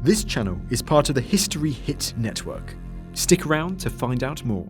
This channel is part of the History Hit network. Stick around to find out more.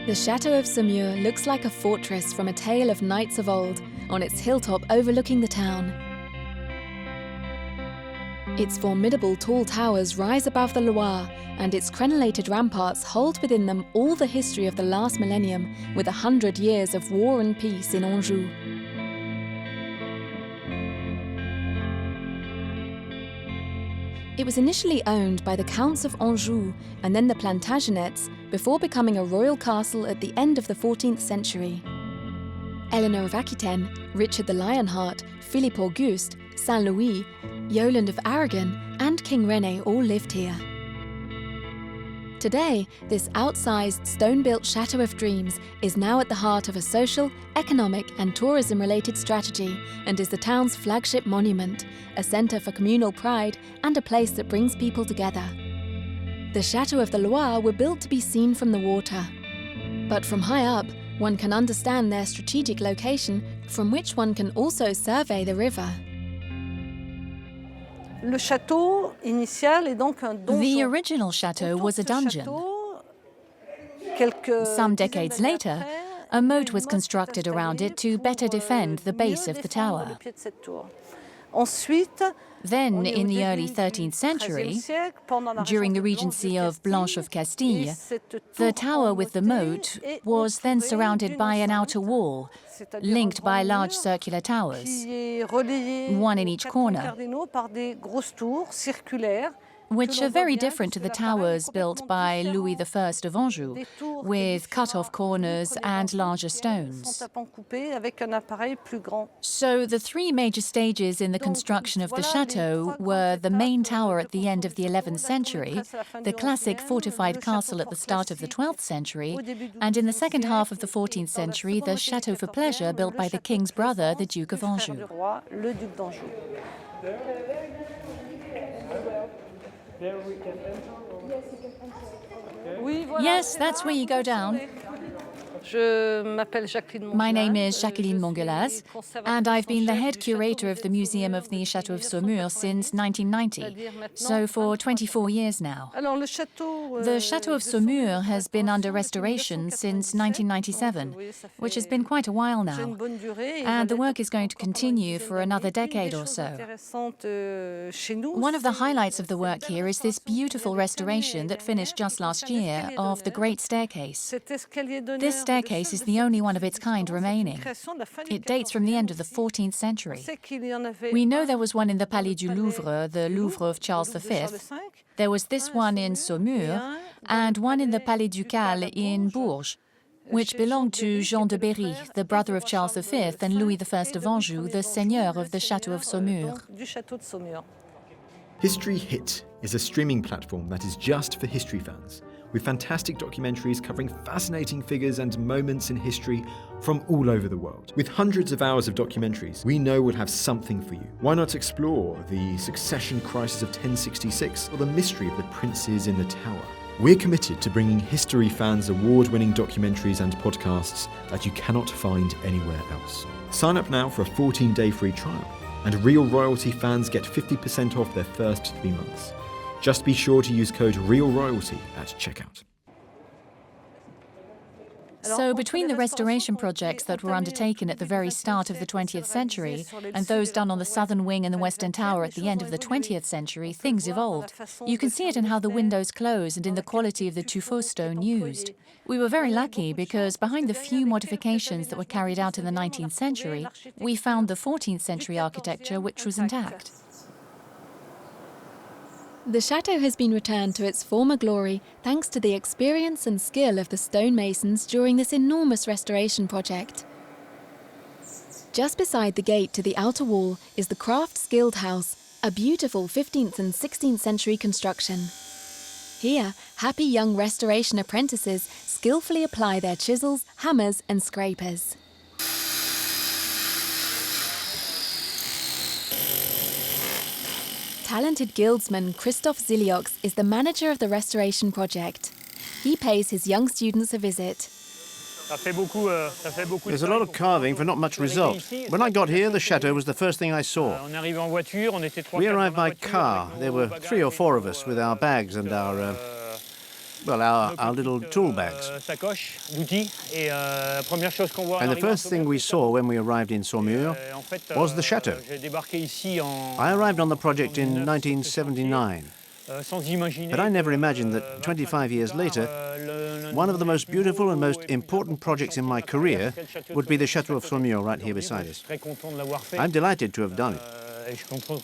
The Château of Saumur looks like a fortress from a tale of knights of old, on its hilltop overlooking the town. Its formidable tall towers rise above the Loire, and its crenellated ramparts hold within them all the history of the last millennium, with 100 years of war and peace in Anjou. It was initially owned by the Counts of Anjou and then the Plantagenets, before becoming a royal castle at the end of the 14th century. Eleanor of Aquitaine, Richard the Lionheart, Philippe Auguste, Saint Louis, Yolande of Aragon, and King René all lived here. Today, this outsized stone-built Chateau of Dreams is now at the heart of a social, economic and tourism-related strategy and is the town's flagship monument, a centre for communal pride and a place that brings people together. The Chateaux of the Loire were built to be seen from the water. But from high up, one can understand their strategic location, from which one can also survey the river. The original chateau was a dungeon. Some decades later, a moat was constructed around it to better defend the base of the tower. Then, in the early 13th century, during the regency of Blanche of Castile, the tower with the moat was then surrounded by an outer wall, linked by large circular towers, one in each corner, which are very different to the towers built by Louis I of Anjou, with cut-off corners and larger stones. So the three major stages in the construction of the chateau were the main tower at the end of the 11th century, the classic fortified castle at the start of the 12th century, and in the second half of the 14th century, the Château for pleasure built by the king's brother, the Duke of Anjou. Yes, that's where you go down. My name is Jacqueline Mongelaz, and I've been the head curator of the Museum of the Château of Saumur since 1990, so for 24 years now. The Château of Saumur has been under restoration since 1997, which has been quite a while now, and the work is going to continue for another decade or so. One of the highlights of the work here is this beautiful restoration that finished just last year of the Great Staircase. This staircase is the only one of its kind remaining. It dates from the end of the 14th century. We know there was one in the Palais du Louvre, the Louvre of Charles V. There was this one in Saumur, and one in the Palais Ducal in Bourges, which belonged to Jean de Berry, the brother of Charles V and Louis I of Anjou, the seigneur of the Château of Saumur. History Hit is a streaming platform that is just for history fans, with fantastic documentaries covering fascinating figures and moments in history from all over the world. With hundreds of hours of documentaries, we know we'll have something for you. Why not explore the succession crisis of 1066 or the mystery of the princes in the tower? We're committed to bringing history fans award-winning documentaries and podcasts that you cannot find anywhere else. Sign up now for a 14-day free trial, and Real Royalty fans get 50% off their first 3 months. Just be sure to use code REALROYALTY at checkout. So between the restoration projects that were undertaken at the very start of the 20th century and those done on the southern wing and the western tower at the end of the 20th century, things evolved. You can see it in how the windows close and in the quality of the tuffeau stone used. We were very lucky because behind the few modifications that were carried out in the 19th century, we found the 14th century architecture which was intact. The chateau has been returned to its former glory thanks to the experience and skill of the stonemasons during this enormous restoration project. Just beside the gate to the outer wall is the Crafts Guild House, a beautiful 15th and 16th century construction. Here, happy young restoration apprentices skillfully apply their chisels, hammers and scrapers. Talented guildsman Christophe Ziliox is the manager of the restoration project. He pays his young students a visit. There's a lot of carving for not much result. When I got here, the chateau was the first thing I saw. We arrived by car. There were 3 or 4 of us with our bags and our little tool bags. And the first thing we saw when we arrived in Saumur was the chateau. I arrived on the project in 1979, but I never imagined that 25 years later, one of the most beautiful and most important projects in my career would be the Château of Saumur right here beside us. I'm delighted to have done it,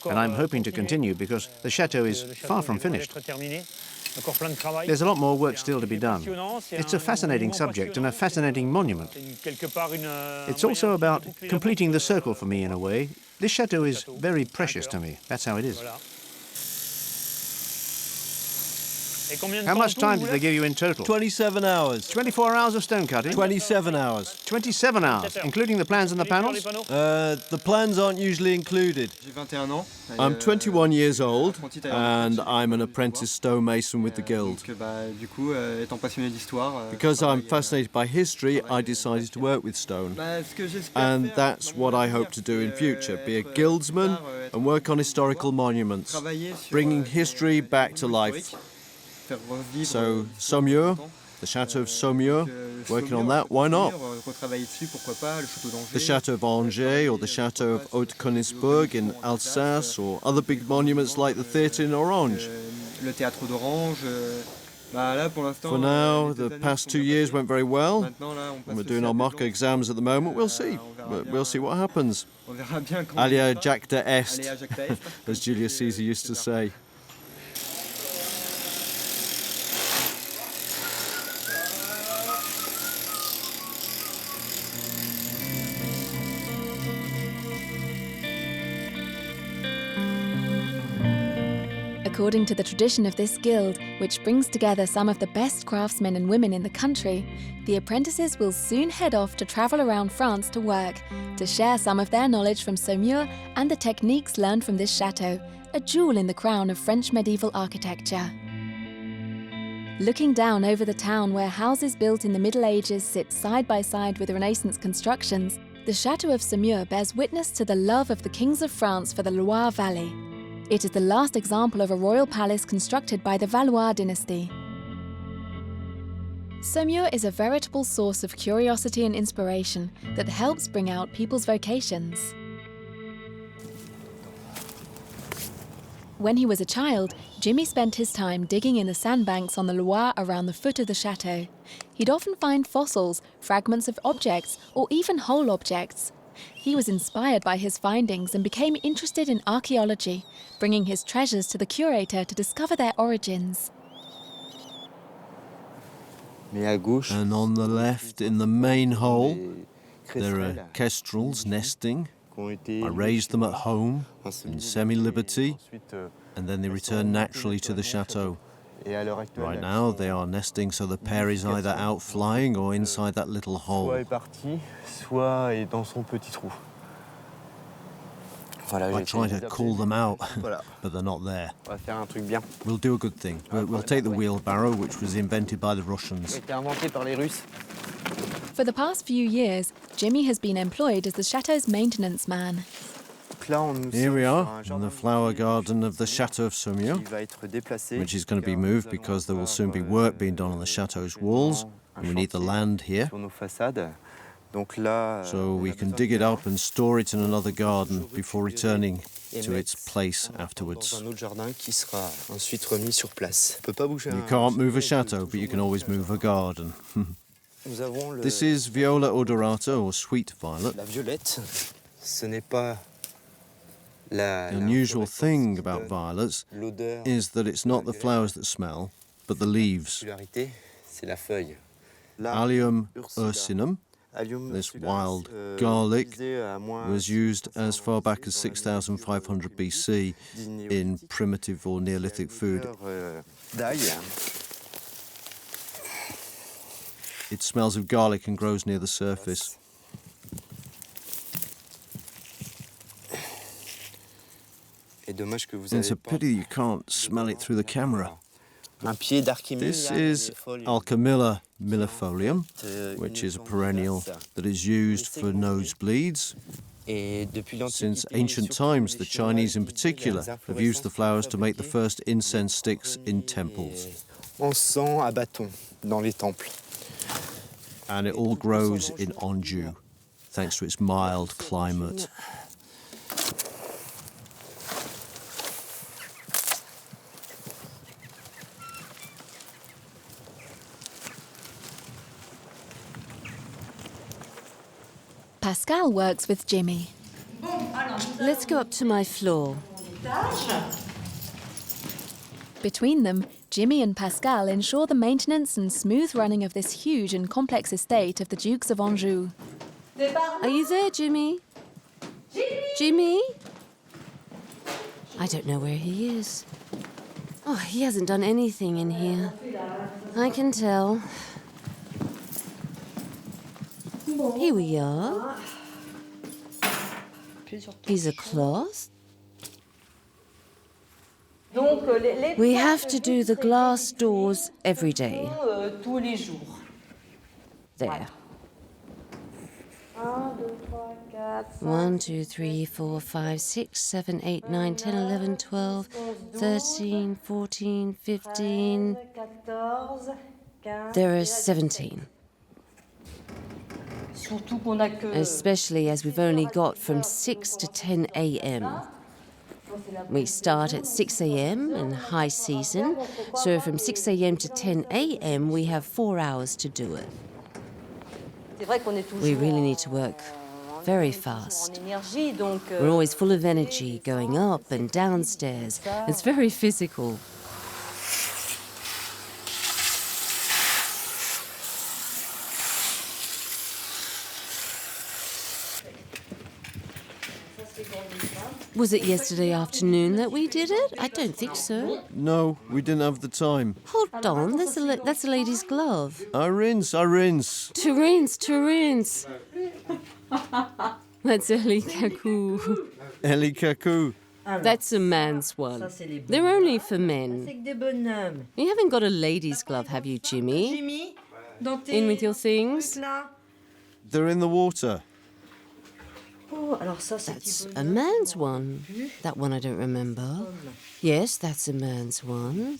and I'm hoping to continue because the chateau is far from finished. There's a lot more work still to be done. It's a fascinating subject and a fascinating monument. It's also about completing the circle for me in a way. This chateau is very precious to me. That's how it is. How much time did they give you in total? 27 hours. 24 hours of stone cutting? 27 hours. 27 hours, including the plans and the panels? The plans aren't usually included. I'm 21 years old, and I'm an apprentice stonemason with the guild. Because I'm fascinated by history, I decided to work with stone. And that's what I hope to do in future, be a guildsman and work on historical monuments, bringing history back to life. So, Saumur, the Château of Saumur, working on that, why not? The Château of Angers or the Château of Haute-Königsbourg in Alsace or other big monuments like the theatre in Orange. For now, the past 2 years went very well, and we're doing our mock exams at the moment. We'll see. We'll see what happens. Alia jacta est, as Julius Caesar used to say. According to the tradition of this guild, which brings together some of the best craftsmen and women in the country, the apprentices will soon head off to travel around France to work, to share some of their knowledge from Saumur and the techniques learned from this chateau, a jewel in the crown of French medieval architecture. Looking down over the town where houses built in the Middle Ages sit side by side with Renaissance constructions, the Château of Saumur bears witness to the love of the kings of France for the Loire Valley. It is the last example of a royal palace constructed by the Valois dynasty. Saumur is a veritable source of curiosity and inspiration that helps bring out people's vocations. When he was a child, Jimmy spent his time digging in the sandbanks on the Loire around the foot of the chateau. He'd often find fossils, fragments of objects, or even whole objects. He was inspired by his findings and became interested in archaeology, bringing his treasures to the curator to discover their origins. And on the left, in the main hole, there are kestrels nesting. I raised them at home, in semi-liberty, and then they return naturally to the chateau. Right now, they are nesting, so the pair is either out flying or inside that little hole. I try to call them out, but they're not there. We'll do a good thing. We'll take the wheelbarrow, which was invented by the Russians. For the past few years, Jimmy has been employed as the chateau's maintenance man. Here we are, in the flower garden of the Château of Saumur, which is going to be moved because there will soon be work being done on the chateau's walls, and we need the land here. So we can dig it up and store it in another garden before returning to its place afterwards. You can't move a chateau, but you can always move a garden. This is Viola odorata, or sweet violet. The unusual thing about violets is that it's not the flowers that smell, but the leaves. Allium ursinum, this wild garlic, was used as far back as 6,500 BC in primitive or Neolithic food. It smells of garlic and grows near the surface. It's a pity you can't smell it through the camera. This is Alchemilla millefolium, which is a perennial that is used for nosebleeds. Since ancient times, the Chinese in particular have used the flowers to make the first incense sticks in temples. And it all grows in Anjou, thanks to its mild climate. Pascal works with Jimmy. Let's go up to my floor. Between them, Jimmy and Pascal ensure the maintenance and smooth running of this huge and complex estate of the Dukes of Anjou. Are you there, Jimmy? Jimmy? I don't know where he is. Oh, he hasn't done anything in here. I can tell. Here we are. Piece of cloth. We have to do the glass doors every day. There. 1, 2, 3, 4, 5, 6, 7, 8, 9, 10, 11, 12, 13, 14, 15. There are 17. Especially as we've only got from 6 to 10 a.m. We start at 6 a.m. in high season, so from 6 a.m. to 10 a.m. we have 4 hours to do it. We really need to work very fast. We're always full of energy, going up and downstairs. It's very physical. Was it yesterday afternoon that we did it? I don't think so. No, we didn't have the time. Hold on, that's a lady's glove. I rinse. To rinse. That's Eli Kaku. Eli Kaku. That's a man's one. They're only for men. You haven't got a lady's glove, have you, Jimmy? In with your things. They're in the water. That's a man's one. That one I don't remember. Yes, that's a man's one.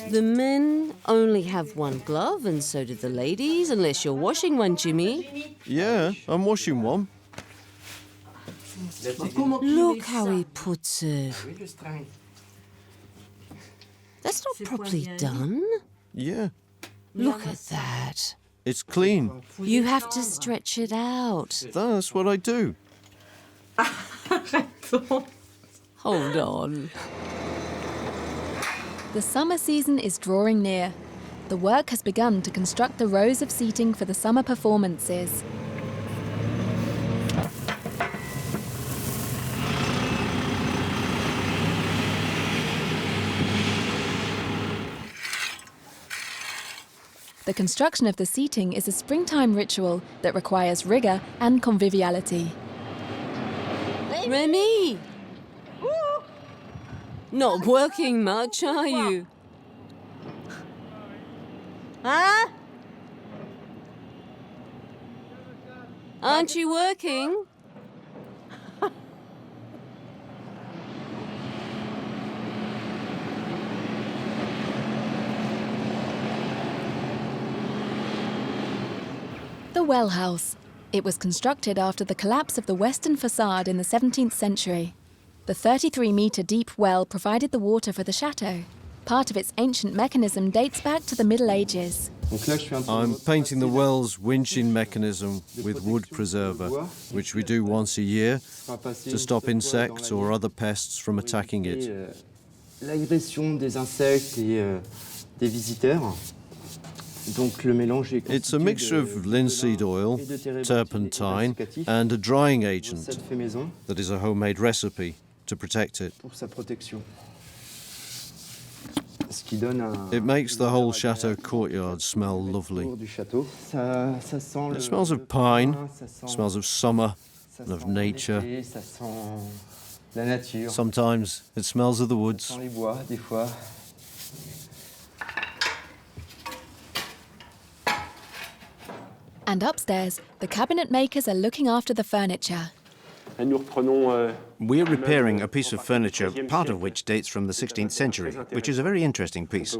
The men only have one glove, and so do the ladies, unless you're washing one, Jimmy. Yeah, I'm washing one. Look how he puts it. That's not properly done. Yeah. Look at that. It's clean. You have to stretch it out. That's what I do. Hold on. The summer season is drawing near. The work has begun to construct the rows of seating for the summer performances. The construction of the seating is a springtime ritual that requires rigour and conviviality. Remy! Not working much, are you? Huh? Aren't you working? The Well House. It was constructed after the collapse of the western facade in the 17th century. The 33-metre deep well provided the water for the chateau. Part of its ancient mechanism dates back to the Middle Ages. I'm painting the well's winching mechanism with wood preserver, which we do once a year to stop insects or other pests from attacking it. L'agression des insectes et des visiteurs. It's a mixture of linseed oil, turpentine, and a drying agent that is a homemade recipe to protect it. It makes the whole chateau courtyard smell lovely. It smells of pine, smells of summer and of nature. Sometimes it smells of the woods. And upstairs, the cabinet makers are looking after the furniture. We're repairing a piece of furniture, part of which dates from the 16th century, which is a very interesting piece.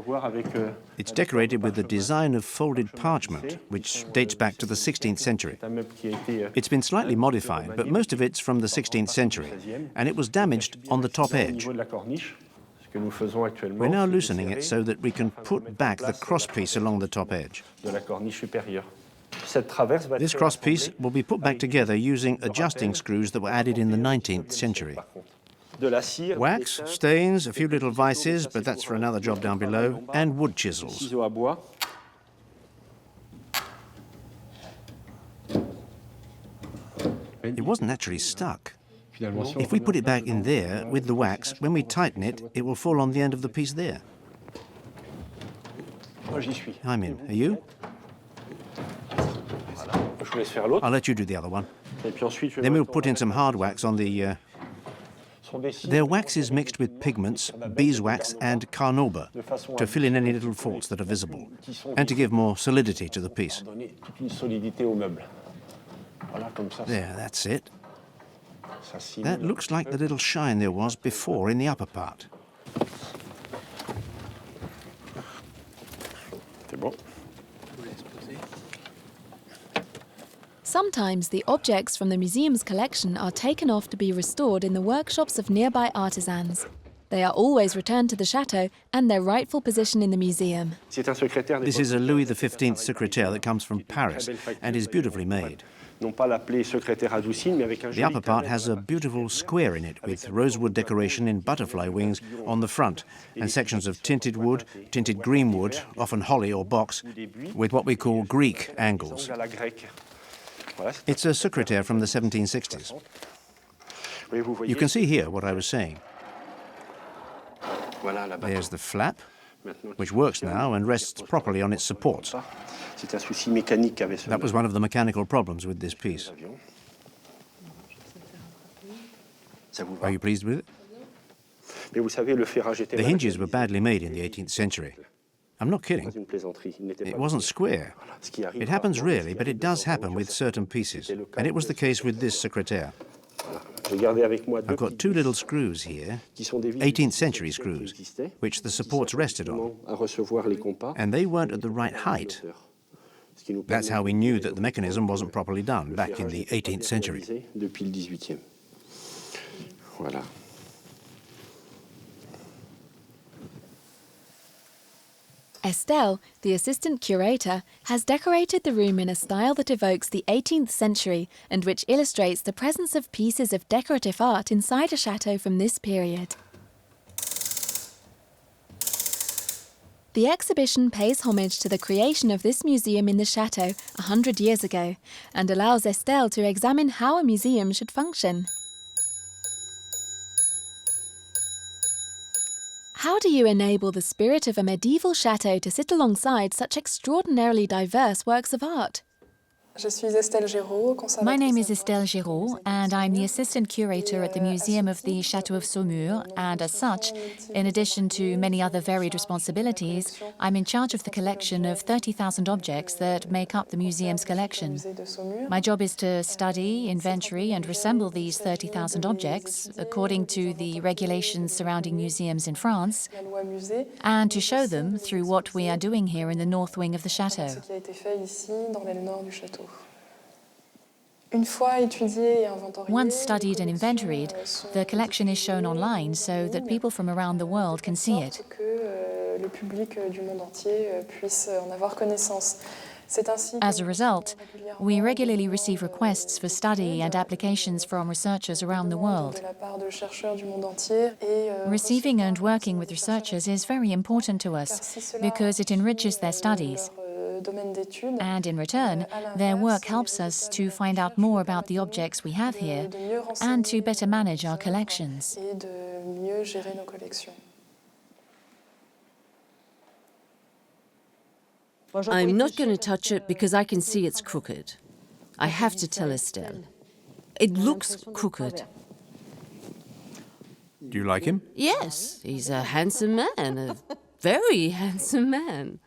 It's decorated with the design of folded parchment, which dates back to the 16th century. It's been slightly modified, but most of it's from the 16th century, and it was damaged on the top edge. We're now loosening it so that we can put back the crosspiece along the top edge. This crosspiece will be put back together using adjusting screws that were added in the 19th century. Wax, stains, a few little vices, but that's for another job down below, and wood chisels. It wasn't actually stuck. If we put it back in there with the wax, when we tighten it, it will fall on the end of the piece there. I'm in. Are you? I'll let you do the other one. Then we'll put in some hard wax on the... They're waxes mixed with pigments, beeswax and carnauba to fill in any little faults that are visible and to give more solidity to the piece. There, that's it. That looks like the little shine there was before in the upper part. Sometimes the objects from the museum's collection are taken off to be restored in the workshops of nearby artisans. They are always returned to the chateau and their rightful position in the museum. This is a Louis XV secrétaire that comes from Paris and is beautifully made. The upper part has a beautiful square in it with rosewood decoration in butterfly wings on the front and sections of tinted wood, tinted green wood, often holly or box, with what we call Greek angles. It's a secrétaire from the 1760s. You can see here what I was saying. There's the flap, which works now and rests properly on its supports. That was one of the mechanical problems with this piece. Are you pleased with it? The hinges were badly made in the 18th century. I'm not kidding. It wasn't square. It happens rarely, but it does happen with certain pieces. And it was the case with this secrétaire. I've got two little screws here, 18th century screws, which the supports rested on. And they weren't at the right height. That's how we knew that the mechanism wasn't properly done back in the 18th century. Estelle, the assistant curator, has decorated the room in a style that evokes the 18th century and which illustrates the presence of pieces of decorative art inside a chateau from this period. The exhibition pays homage to the creation of this museum in the chateau 100 years ago and allows Estelle to examine how a museum should function. How do you enable the spirit of a medieval chateau to sit alongside such extraordinarily diverse works of art? My name is Estelle Giraud, and I'm the assistant curator at the Museum of the Château of Saumur, and as such, in addition to many other varied responsibilities, I'm in charge of the collection of 30,000 objects that make up the museum's collection. My job is to study, inventory, and reassemble these 30,000 objects according to the regulations surrounding museums in France, and to show them through what we are doing here in the north wing of the chateau. Once studied and inventoried, the collection is shown online so that people from around the world can see it. As a result, we regularly receive requests for study and applications from researchers around the world. Receiving and working with researchers is very important to us because it enriches their studies. And in return, their work helps us to find out more about the objects we have here and to better manage our collections. I'm not going to touch it because I can see it's crooked. I have to tell Estelle. It looks crooked. Do you like him? Yes, he's a handsome man, a very handsome man.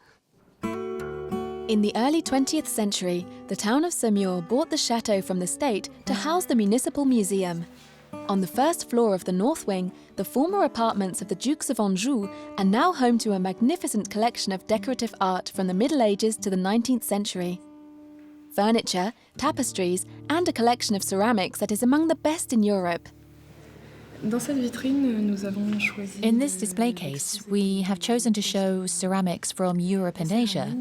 In the early 20th century, the town of Saumur bought the chateau from the state to house the municipal museum. On the first floor of the north wing, the former apartments of the Dukes of Anjou are now home to a magnificent collection of decorative art from the Middle Ages to the 19th century. Furniture, tapestries, and a collection of ceramics that is among the best in Europe. In this display case, we have chosen to show ceramics from Europe and Asia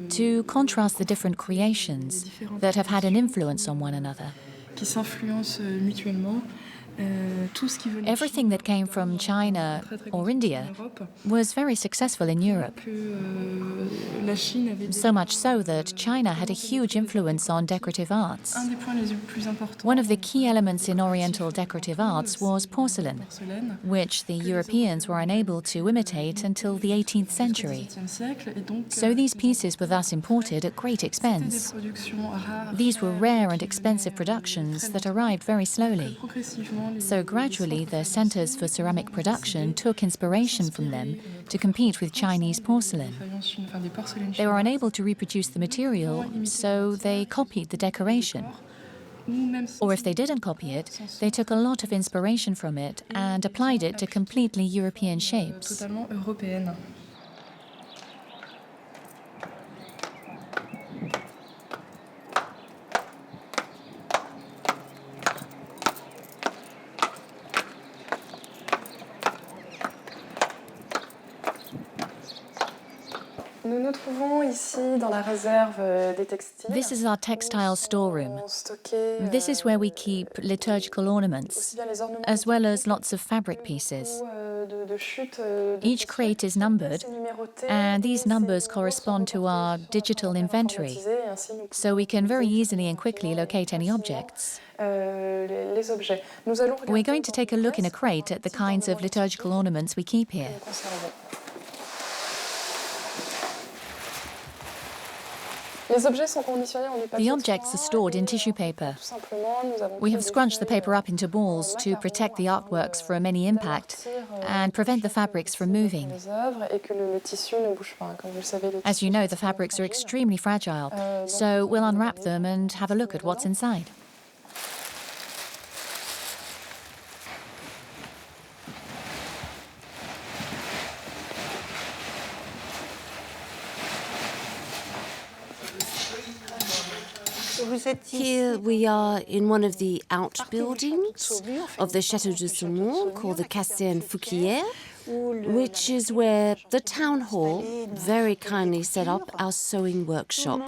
to contrast the different creations that have had an influence on one another. Everything that came from China or India was very successful in Europe. So much so that China had a huge influence on decorative arts. One of the key elements in Oriental decorative arts was porcelain, which the Europeans were unable to imitate until the 18th century. So these pieces were thus imported at great expense. These were rare and expensive productions that arrived very slowly. So gradually, the centers for ceramic production took inspiration from them to compete with Chinese porcelain. They were unable to reproduce the material, so they copied the decoration. Or if they didn't copy it, they took a lot of inspiration from it and applied it to completely European shapes. This is our textile storeroom. This is where we keep liturgical ornaments, as well as lots of fabric pieces. Each crate is numbered, and these numbers correspond to our digital inventory, so we can very easily and quickly locate any objects. We're going to take a look in a crate at the kinds of liturgical ornaments we keep here. The objects are stored in tissue paper. We have scrunched the paper up into balls to protect the artworks from any impact and prevent the fabrics from moving. As you know, the fabrics are extremely fragile, so we'll unwrap them and have a look at what's inside. Here we are in one of the outbuildings of the Château de Saumur, called the Caserne Fouquière, which is where the town hall very kindly set up our sewing workshop.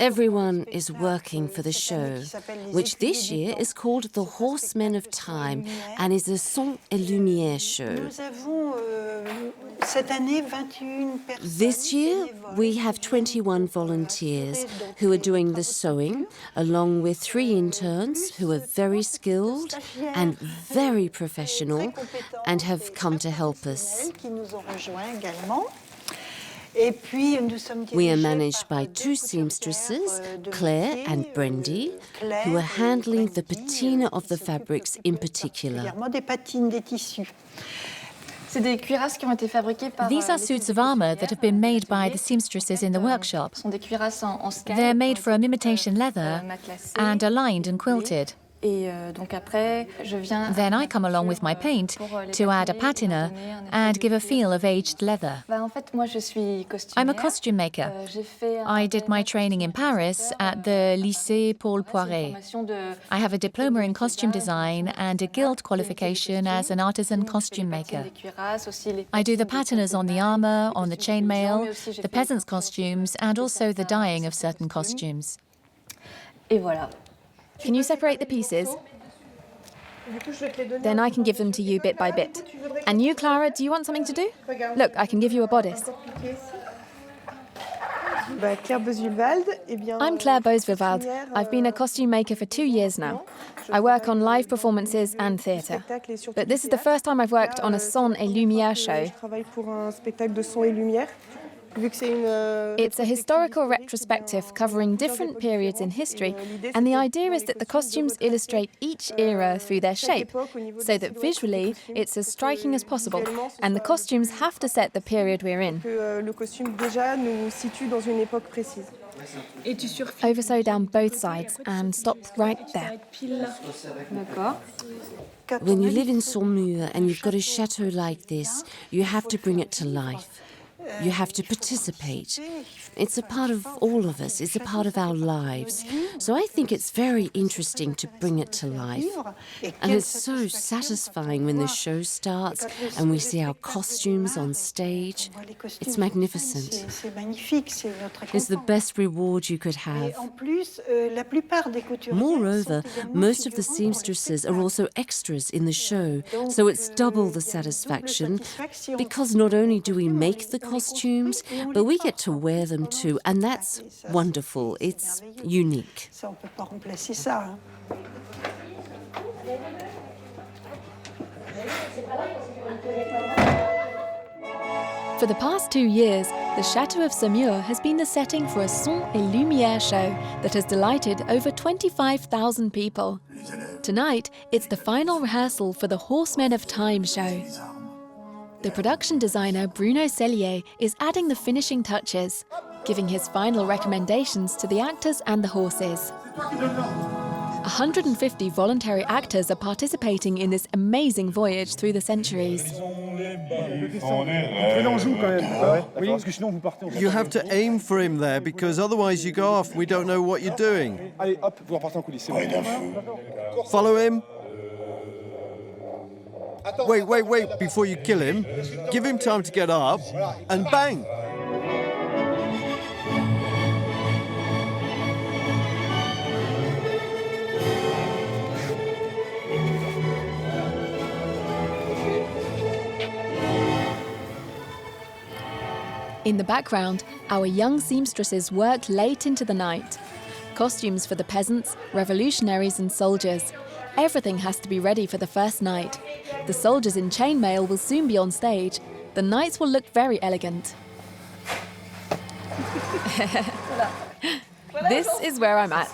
Everyone is working for the show, which this year is called the Horsemen of Time and is a son et lumière show. This year we have 21 volunteers who are doing the sewing, along with 3 interns who are very skilled and very professional and have come to help us. We are managed by two seamstresses, Claire and Brendy, who are handling the patina of the fabrics in particular. These are suits of armour that have been made by the seamstresses in the workshop. They're made from imitation leather and are lined and quilted. Then I come along with my paint to add a patina and give a feel of aged leather. I'm a costume maker. I did my training in Paris at the Lycée Paul Poiret. I have a diploma in costume design and a guild qualification as an artisan costume maker. I do the patinas on the armour, on the chainmail, the peasants' costumes, and also the dyeing of certain costumes. Can you separate the pieces? Then I can give them to you bit by bit. And you, Clara, do you want something to do? Look, I can give you a bodice. I'm Claire Beausvivald. I've been a costume maker for 2 years now. I work on live performances and theatre. But this is the first time I've worked on a son et lumière show. It's a historical retrospective covering different periods in history, and the idea is that the costumes illustrate each era through their shape, so that visually it's as striking as possible, and the costumes have to set the period we're in. Oversew down both sides and stop right there. When you live in Saumur and you've got a chateau like this, you have to bring it to life. You have to participate. It's a part of all of us. It's a part of our lives. So I think it's very interesting to bring it to life. And it's so satisfying when the show starts and we see our costumes on stage. It's magnificent. It's the best reward you could have. Moreover, most of the seamstresses are also extras in the show, so it's double the satisfaction, because not only do we make the costumes, but we get to wear them too, and that's wonderful. It's unique. For the past 2 years, the Château of Saumur has been the setting for a son et lumière show that has delighted over 25,000 people. Tonight, it's the final rehearsal for the Horsemen of Time show. The production designer Bruno Cellier is adding the finishing touches, giving his final recommendations to the actors and the horses. 150 voluntary actors are participating in this amazing voyage through the centuries. You have to aim for him there, because otherwise you go off, we don't know what you're doing. Follow him. Wait, before you kill him, give him time to get up, and bang! In the background, our young seamstresses work late into the night. Costumes for the peasants, revolutionaries and soldiers. Everything has to be ready for the first night. The soldiers in chainmail will soon be on stage. The knights will look very elegant. This is where I'm at.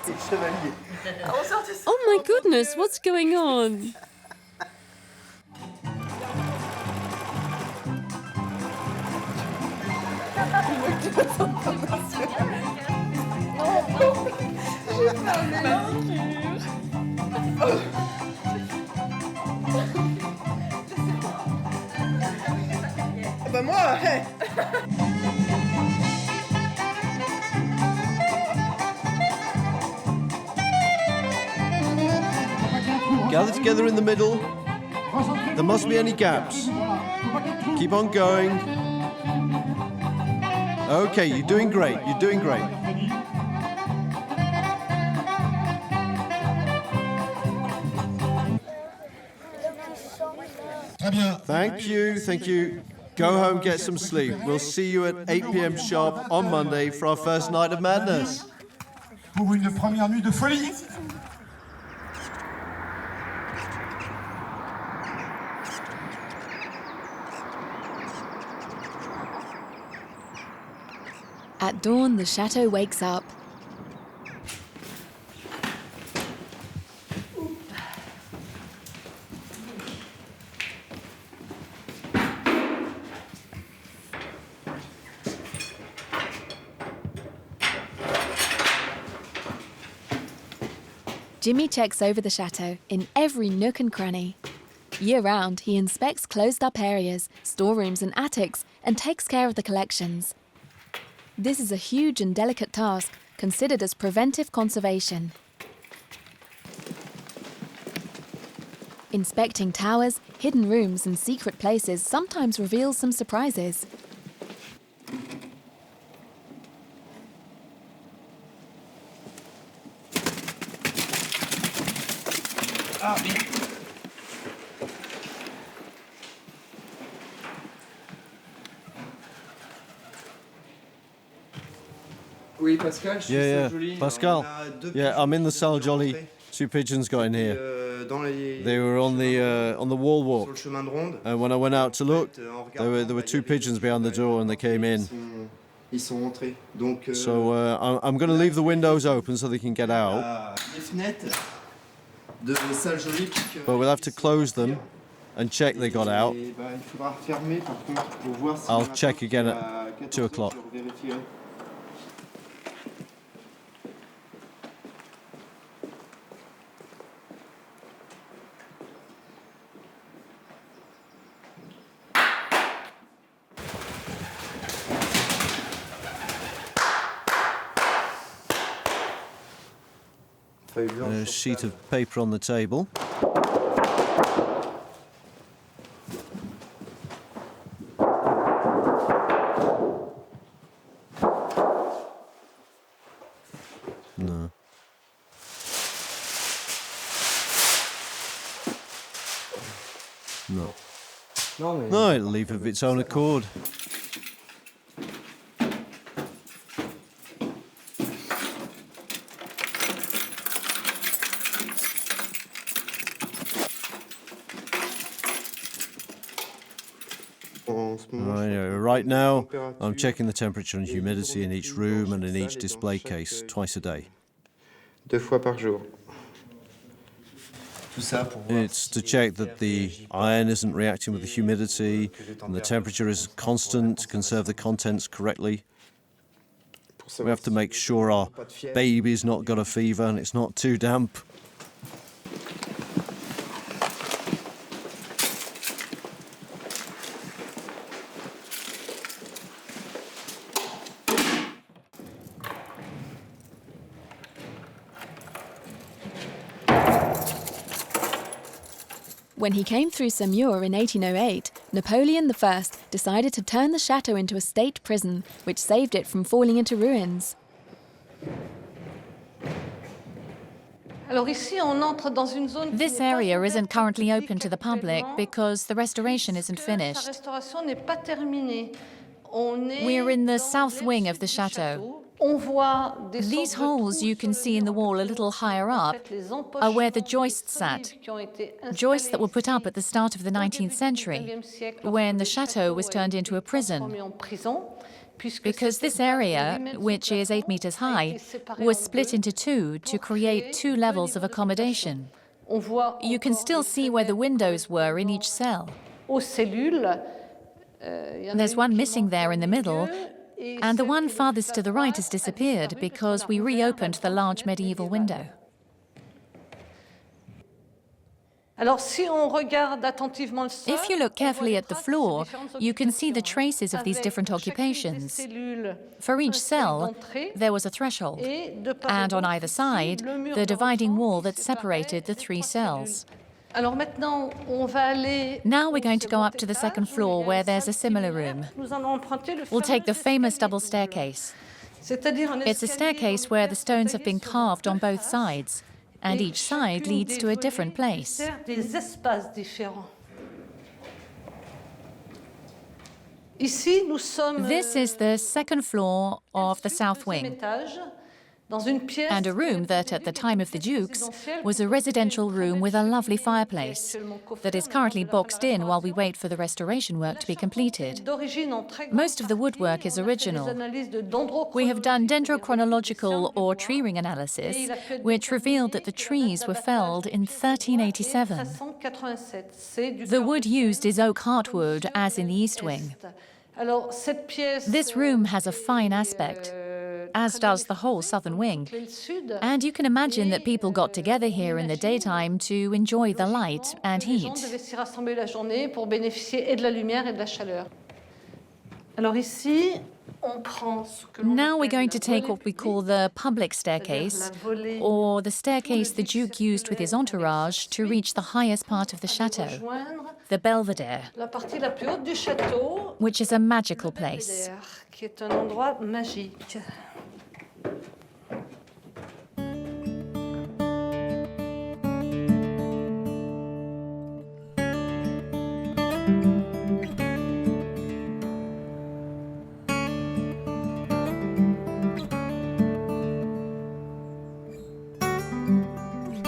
Oh my goodness, what's going on? Gather together in the middle. There mustn't be any gaps. Keep on going. Okay, you're doing great. You're doing great. Thank you. Go home, get some sleep. We'll see you at 8 p.m. sharp on Monday for our first night of madness. Pour une première nuit de folie. At dawn, the chateau wakes up. Jimmy checks over the chateau in every nook and cranny. Year-round, he inspects closed-up areas, storerooms and attics, and takes care of the collections. This is a huge and delicate task, considered as preventive conservation. Inspecting towers, hidden rooms and secret places sometimes reveals some surprises. Oui, Pascal, je Yeah, joli. Pascal. On a deux Yeah, pigeons I'm in the qui salle sont jolly. rentrés, 2 pigeons got in here. dans les They were on the wall sur walk. le chemin de ronde. And when I went out to look, En there regardant, were il y 2 avait pigeons des behind the door and they came in. Ils sont rentrés. Donc, So I'm going to leave the windows open so they can get out, les fenêtres de salle jolie. but we'll have to close them and check they got out. Il faudra refermer par contre pour voir si I'll on a check pas again at à 14 2 o'clock. je revérifierai. A sheet of paper on the table. No. No. No, it'll leave of its own accord. Right now, I'm checking the temperature and humidity in each room and in each display case twice a day. 2 fois par jour. It's to check that the iron isn't reacting with the humidity and the temperature is constant to conserve the contents correctly. We have to make sure our baby's not got a fever and it's not too damp. When he came through Saumur in 1808, Napoleon I decided to turn the chateau into a state prison, which saved it from falling into ruins. This area isn't currently open to the public because the restoration isn't finished. We're in the south wing of the chateau. These holes you can see in the wall a little higher up are where the joists sat, joists that were put up at the start of the 19th century, when the chateau was turned into a prison. Because this area, which is 8 meters high, was split into 2 to create 2 levels of accommodation. You can still see where the windows were in each cell. There's one missing there in the middle, and the one farthest to the right has disappeared because we reopened the large medieval window. If you look carefully at the floor, you can see the traces of these different occupations. For each cell, there was a threshold, and on either side, the dividing wall that separated the 3 cells. Now we're going to go up to the 2nd floor where there's a similar room. We'll take the famous double staircase. It's a staircase where the stones have been carved on both sides, and each side leads to a different place. This is the 2nd floor of the south wing. and a room that, at the time of the dukes, was a residential room with a lovely fireplace that is currently boxed in while we wait for the restoration work to be completed. Most of the woodwork is original. We have done dendrochronological or tree ring analysis, which revealed that the trees were felled in 1387. The wood used is oak heartwood, as in the east wing. This room has a fine aspect, as does the whole southern wing. And you can imagine that people got together here in the daytime to enjoy the light and heat. Now we're going to take what we call the public staircase, or the staircase the Duke used with his entourage to reach the highest part of the chateau, the Belvedere, which is a magical place.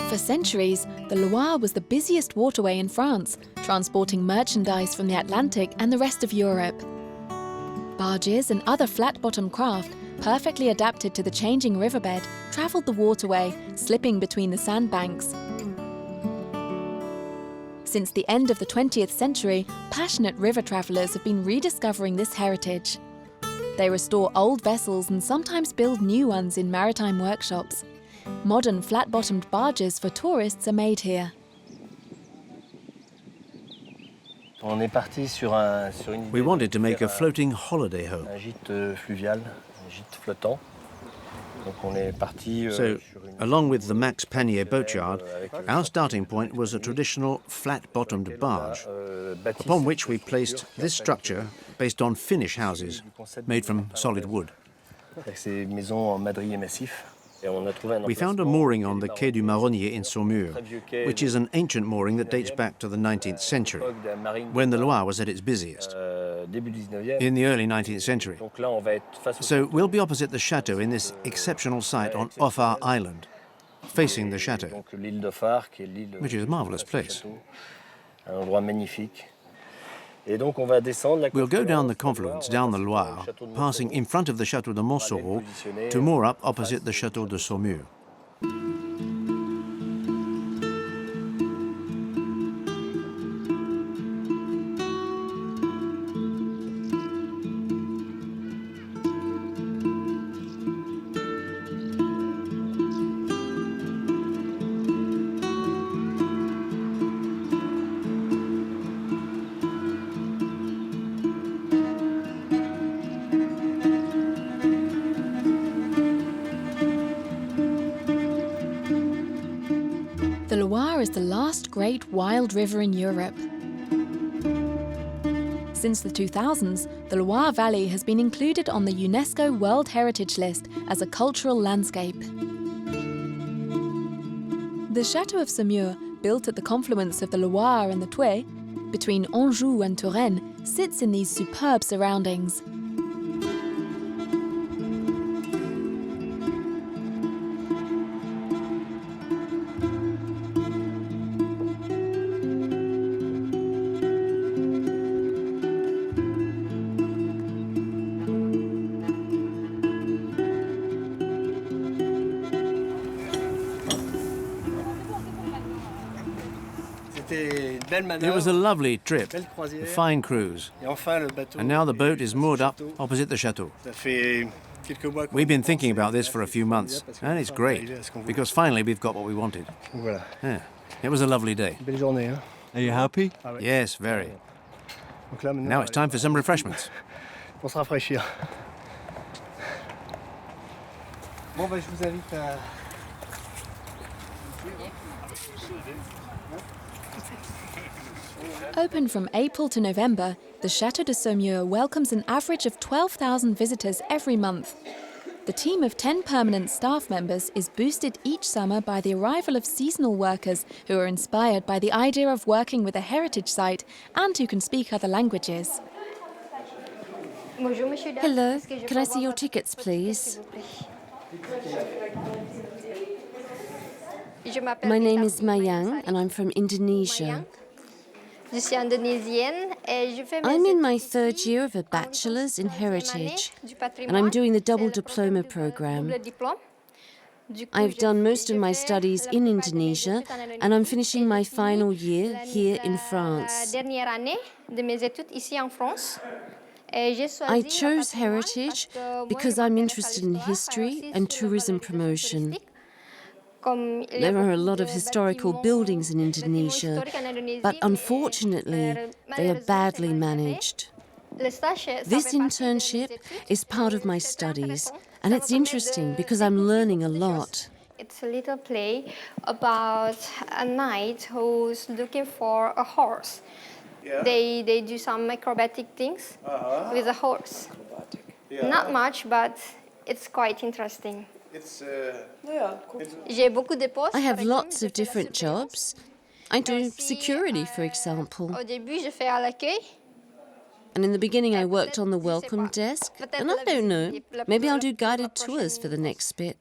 For centuries, the Loire was the busiest waterway in France, transporting merchandise from the Atlantic and the rest of Europe. Barges and other flat-bottom craft, perfectly adapted to the changing riverbed, travelled the waterway, slipping between the sandbanks. Since the end of the 20th century, passionate river travellers have been rediscovering this heritage. They restore old vessels and sometimes build new ones in maritime workshops. Modern flat-bottomed barges for tourists are made here. We wanted to make a floating holiday home. So, along with the Max Panier boatyard, our starting point was a traditional flat-bottomed barge, upon which we placed this structure based on Finnish houses, made from solid wood. We found a mooring on the Quai du Marronnier in Saumur, which is an ancient mooring that dates back to the 19th century, when the Loire was at its busiest, in the early 19th century. So we'll be opposite the chateau in this exceptional site on Offar Island, facing the chateau, which is a marvellous place. We'll go down the confluence, down the Loire, passing in front of the Château de Montsoreau to moor up opposite the Château de Saumur. The Loire is the last great wild river in Europe. Since the 2000s, the Loire Valley has been included on the UNESCO World Heritage List as a cultural landscape. The Château of Saumur, built at the confluence of the Loire and the Thouet, between Anjou and Touraine, sits in these superb surroundings. It was a lovely trip, a fine cruise, and now the boat is moored up opposite the chateau. We've been thinking about this for a few months, and it's great, because finally we've got what we wanted. Yeah, it was a lovely day. Are you happy? Yes, very. Now it's time for some refreshments. Open from April to November, the Château de Saumur welcomes an average of 12,000 visitors every month. The team of 10 permanent staff members is boosted each summer by the arrival of seasonal workers who are inspired by the idea of working with a heritage site and who can speak other languages. Hello, can I see your tickets, please? My name is Mayang and I'm from Indonesia. I'm in my third year of a bachelor's in heritage and I'm doing the double diploma program. I've done most of my studies in Indonesia and I'm finishing my final year here in France. I chose heritage because I'm interested in history and tourism promotion. There are a lot of historical buildings in Indonesia, but unfortunately, they are badly managed. This internship is part of my studies, and it's interesting because I'm learning a lot. It's a little play about a knight who's looking for a horse. Yeah. They do some acrobatic things with a horse. Yeah. Not much, but it's quite interesting. I have lots of different jobs. I do security, for example. And in the beginning I worked on the welcome desk. And I don't know, maybe I'll do guided tours for the next bit.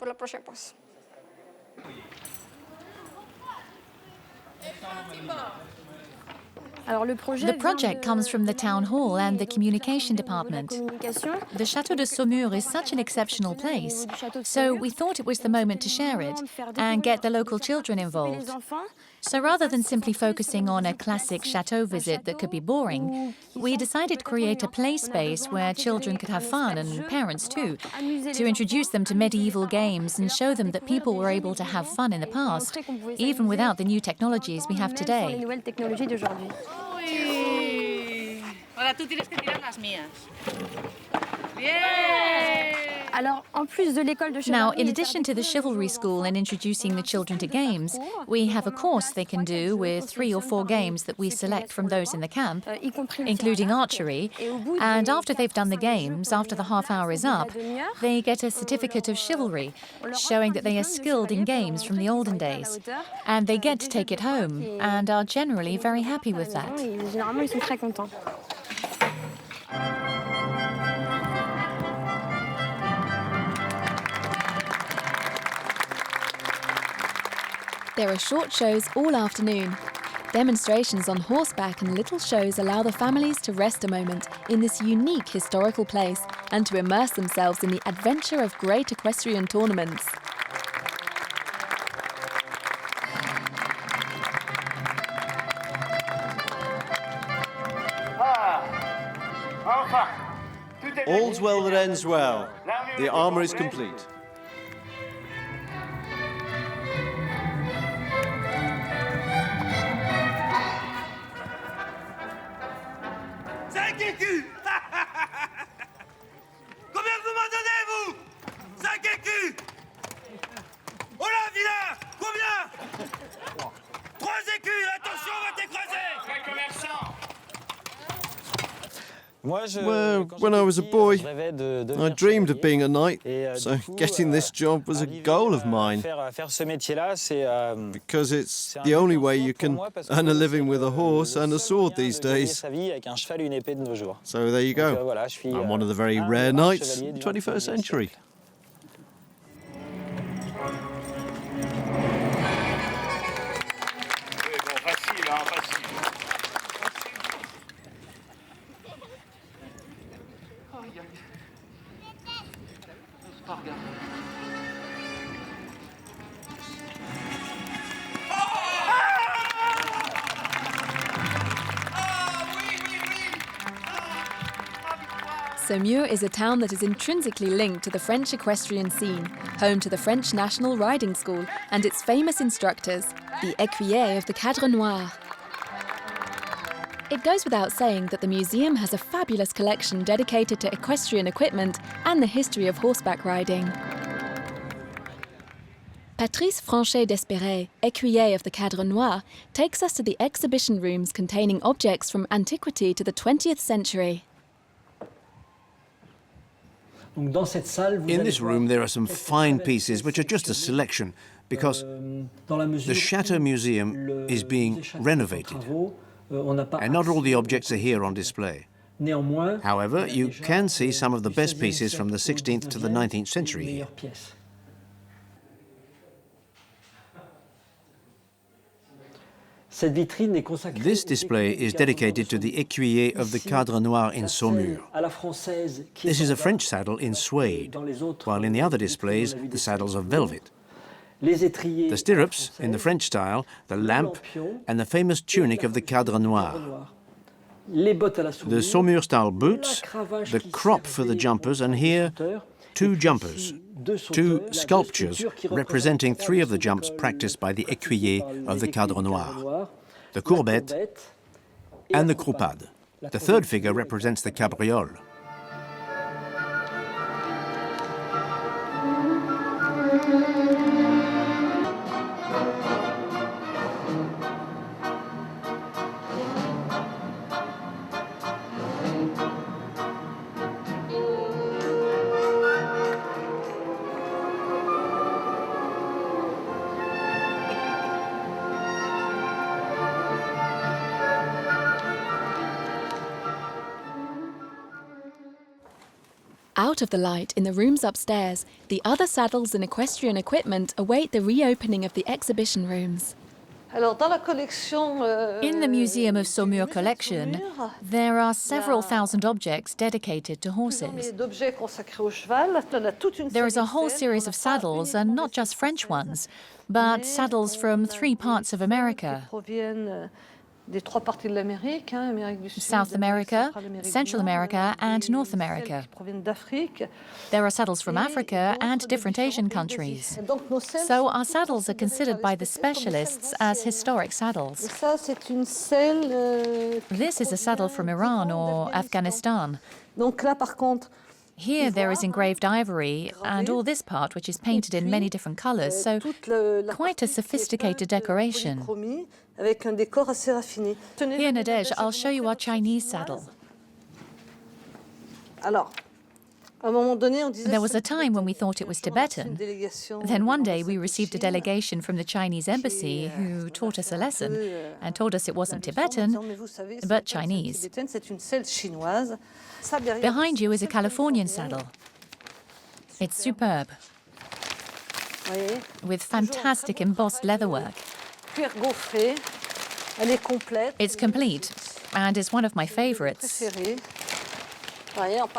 The project comes from the town hall and the communication department. The Château de Saumur is such an exceptional place, so we thought it was the moment to share it and get the local children involved. So rather than simply focusing on a classic chateau visit that could be boring, we decided to create a play space where children could have fun, and parents too, to introduce them to medieval games and show them that people were able to have fun in the past, even without the new technologies we have today. Ahora tú tienes que tirar las mías. Now, in addition to the chivalry school and introducing the children to games, we have a course they can do with 3 or 4 games that we select from those in the camp, including archery. And after they've done the games, after the half hour is up, they get a certificate of chivalry, showing that they are skilled in games from the olden days. And they get to take it home and are generally very happy with that. There are short shows all afternoon. Demonstrations on horseback and little shows allow the families to rest a moment in this unique historical place and to immerse themselves in the adventure of great equestrian tournaments. All's well that ends well. The armour is complete. Combien vous m'en donnez, vous? 5 écus. Oh là, vilain. Combien? 3 écus. Attention, on va t'écraser. Commerçant. Well, when I was a boy, I dreamed of being a knight, so getting this job was a goal of mine. Because it's the only way you can earn a living with a horse and a sword these days. So there you go. I'm one of the very rare knights in the 21st century. Saumur is a town that is intrinsically linked to the French equestrian scene, home to the French National Riding School and its famous instructors, the écuyers of the Cadre Noir. It goes without saying that the museum has a fabulous collection dedicated to equestrian equipment and the history of horseback riding. Patrice Franchet-Despéré, écuyer of the Cadre Noir, takes us to the exhibition rooms containing objects from antiquity to the 20th century. In this room there are some fine pieces which are just a selection because the Chateau Museum is being renovated and not all the objects are here on display. However, you can see some of the best pieces from the 16th to the 19th century here. This display is dedicated to the écuyer of the Cadre Noir in Saumur. This is a French saddle in suede, while in the other displays the saddles are velvet. The stirrups, in the French style, the lamp, and the famous tunic of the Cadre Noir. The Saumur-style boots, the crop for the jumpers, and here, two jumpers, two sculptures representing three of the jumps practiced by the écuyer of the Cadre Noir, the courbette and the croupade. The third figure represents the cabriole. Out of the light in the rooms upstairs, the other saddles and equestrian equipment await the reopening of the exhibition rooms. In the Museum of Saumur collection, there are several thousand objects dedicated to horses. There is a whole series of saddles, and not just French ones, but saddles from three parts of America: South America, Central America, and North America. There are saddles from Africa and different Asian countries. So our saddles are considered by the specialists as historic saddles. This is a saddle from Iran or Afghanistan. Here there is engraved ivory and all this part, which is painted in many different colours, so quite a sophisticated decoration. Here, Nadège, I'll show you our Chinese saddle. There was a time when we thought it was Tibetan. Then one day we received a delegation from the Chinese embassy who taught us a lesson and told us it wasn't Tibetan, but Chinese. Behind you is a Californian saddle. It's superb, with fantastic embossed leatherwork. It's complete and is one of my favorites.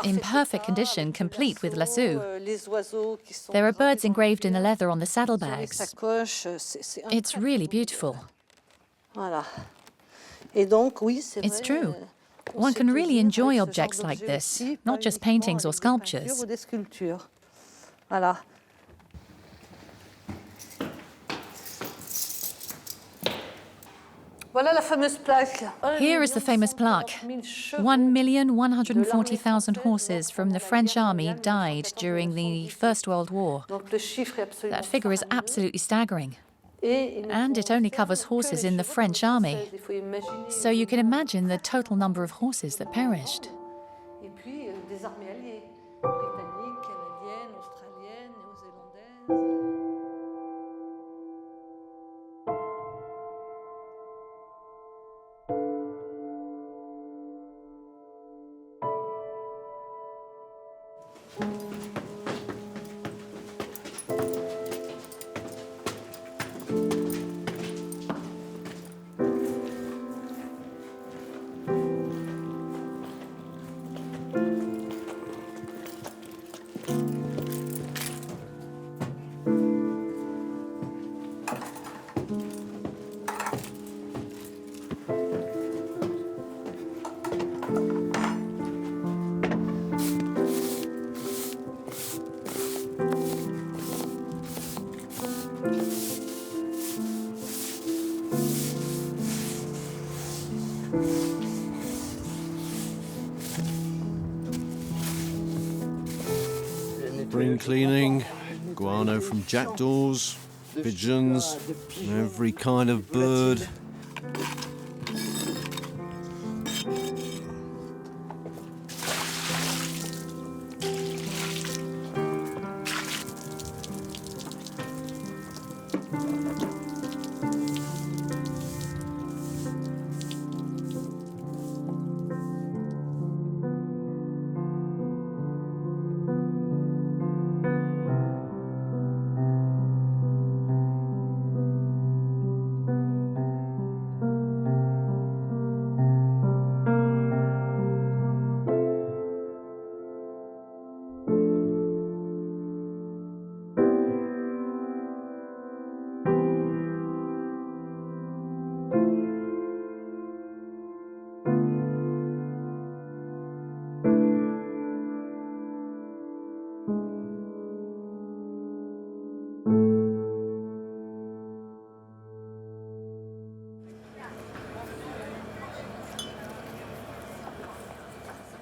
In perfect condition, complete with lasso. There are birds engraved in the leather on the saddlebags. It's really beautiful. It's true. One can really enjoy objects like this, not just paintings or sculptures. Here is the famous plaque. 1,140,000 horses from the French army died during the First World War. That figure is absolutely staggering. And it only covers horses in the French army. So you can imagine the total number of horses that perished. Spring cleaning, guano from jackdaws, pigeons, every kind of bird.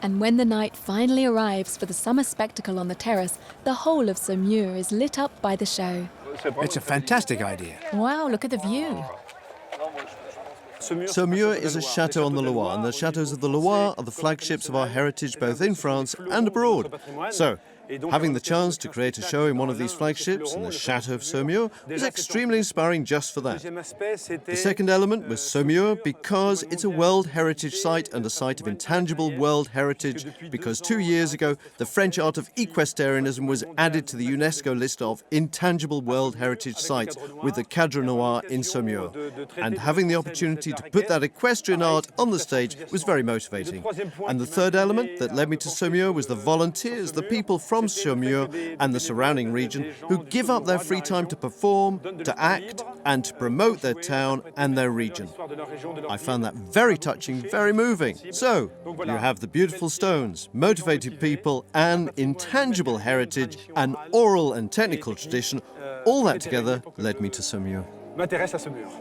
And when the night finally arrives for the summer spectacle on the terrace, the whole of Saumur is lit up by the show. It's a fantastic idea. Wow, look at the view. Saumur is a chateau on the Loire, and the chateaux of the Loire are the flagships of our heritage both in France and abroad. So, having the chance to create a show in one of these flagships in the Château of Saumur was extremely inspiring just for that. The second element was Saumur because it's a World Heritage Site and a site of intangible world heritage because 2 years ago the French art of equestrianism was added to the UNESCO list of intangible World Heritage Sites with the Cadre Noir in Saumur. And having the opportunity to put that equestrian art on the stage was very motivating. And the third element that led me to Saumur was the volunteers, the people from Saumur and the surrounding region who give up their free time to perform, to act, and to promote their town and their region. I found that very touching, very moving. So, you have the beautiful stones, motivated people, and intangible heritage, and oral and technical tradition. All that together led me to Saumur. M'intéresse à Saumur.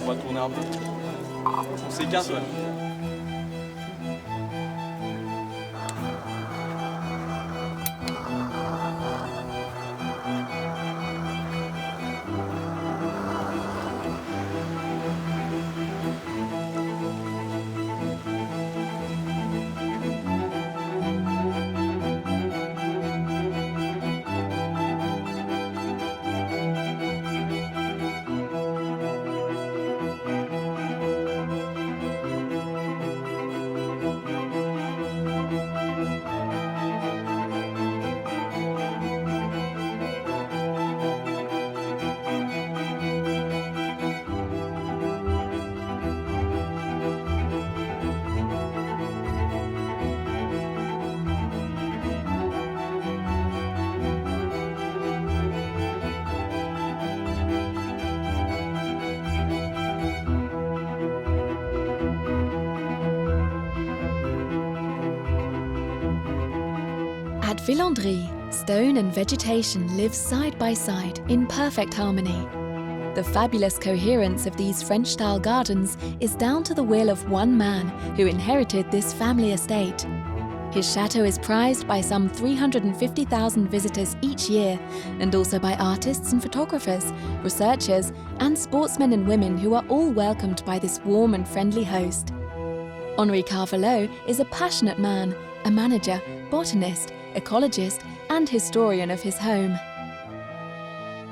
On va tourner un peu. On s'écarte, ouais. At Villandry, stone and vegetation live side by side in perfect harmony. The fabulous coherence of these French-style gardens is down to the will of one man who inherited this family estate. His chateau is prized by some 350,000 visitors each year, and also by artists and photographers, researchers, and sportsmen and women who are all welcomed by this warm and friendly host. Henri Carvalho is a passionate man, a manager, botanist, ecologist, and historian of his home.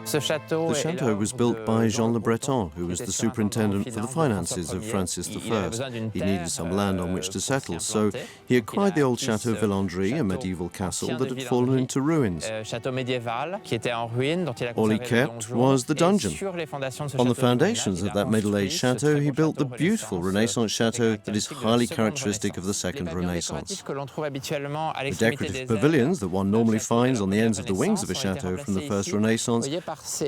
The chateau was built by Jean Le Breton, who was the superintendent for the finances of Francis I. He needed some land on which to settle, so he acquired the old Château de Villandry, a medieval castle that had fallen into ruins. All he kept was the dungeon. On the foundations of that middle-aged chateau, he built the beautiful Renaissance chateau that is highly characteristic of the Second Renaissance. The decorative pavilions that one normally finds on the ends of the wings of a chateau from the First Renaissance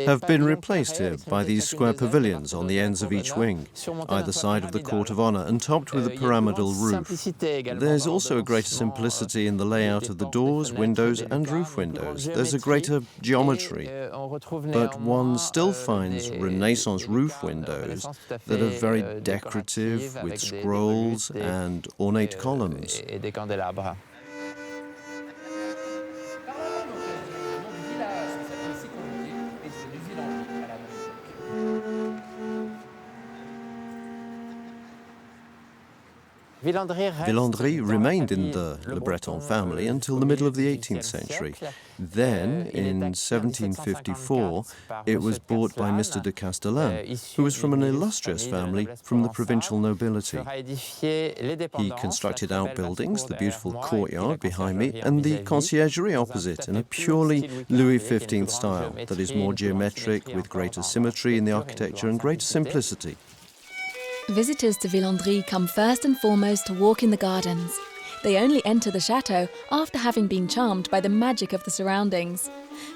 have been replaced here by these square pavilions on the ends of each wing, either side of the court of honour and topped with a pyramidal roof. There's also a greater simplicity in the layout of the doors, windows and roof windows. There's a greater geometry, but one still finds Renaissance roof windows that are very decorative with scrolls and ornate columns. Villandry remained in the Le Breton family until the middle of the 18th century. Then, in 1754, it was bought by Mr. de Castellane, who was from an illustrious family from the provincial nobility. He constructed outbuildings, the beautiful courtyard behind me, and the conciergerie opposite in a purely Louis XV style that is more geometric, with greater symmetry in the architecture and greater simplicity. Visitors to Villandry come first and foremost to walk in the gardens. They only enter the chateau after having been charmed by the magic of the surroundings.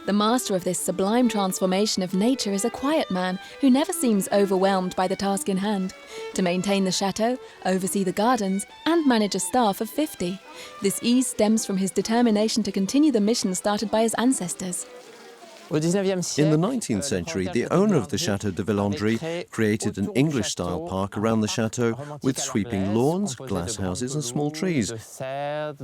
The master of this sublime transformation of nature is a quiet man who never seems overwhelmed by the task in hand: to maintain the chateau, oversee the gardens, and manage a staff of 50. This ease stems from his determination to continue the mission started by his ancestors. In the 19th century, the owner of the Château de Villandry created an English-style park around the chateau with sweeping lawns, glass houses and small trees. It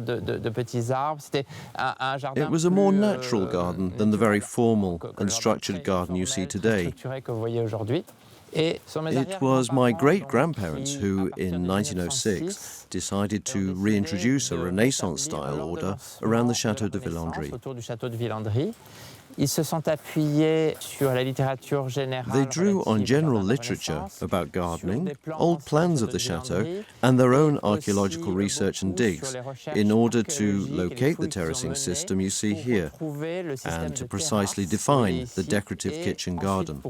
was a more natural garden than the very formal and structured garden you see today. It was my great-grandparents who, in 1906, decided to reintroduce a Renaissance-style order around the Château de Villandry. They drew on general literature about gardening, old plans of the chateau, and their own archaeological research and digs in order to locate the terracing system you see here and to precisely define the decorative kitchen garden.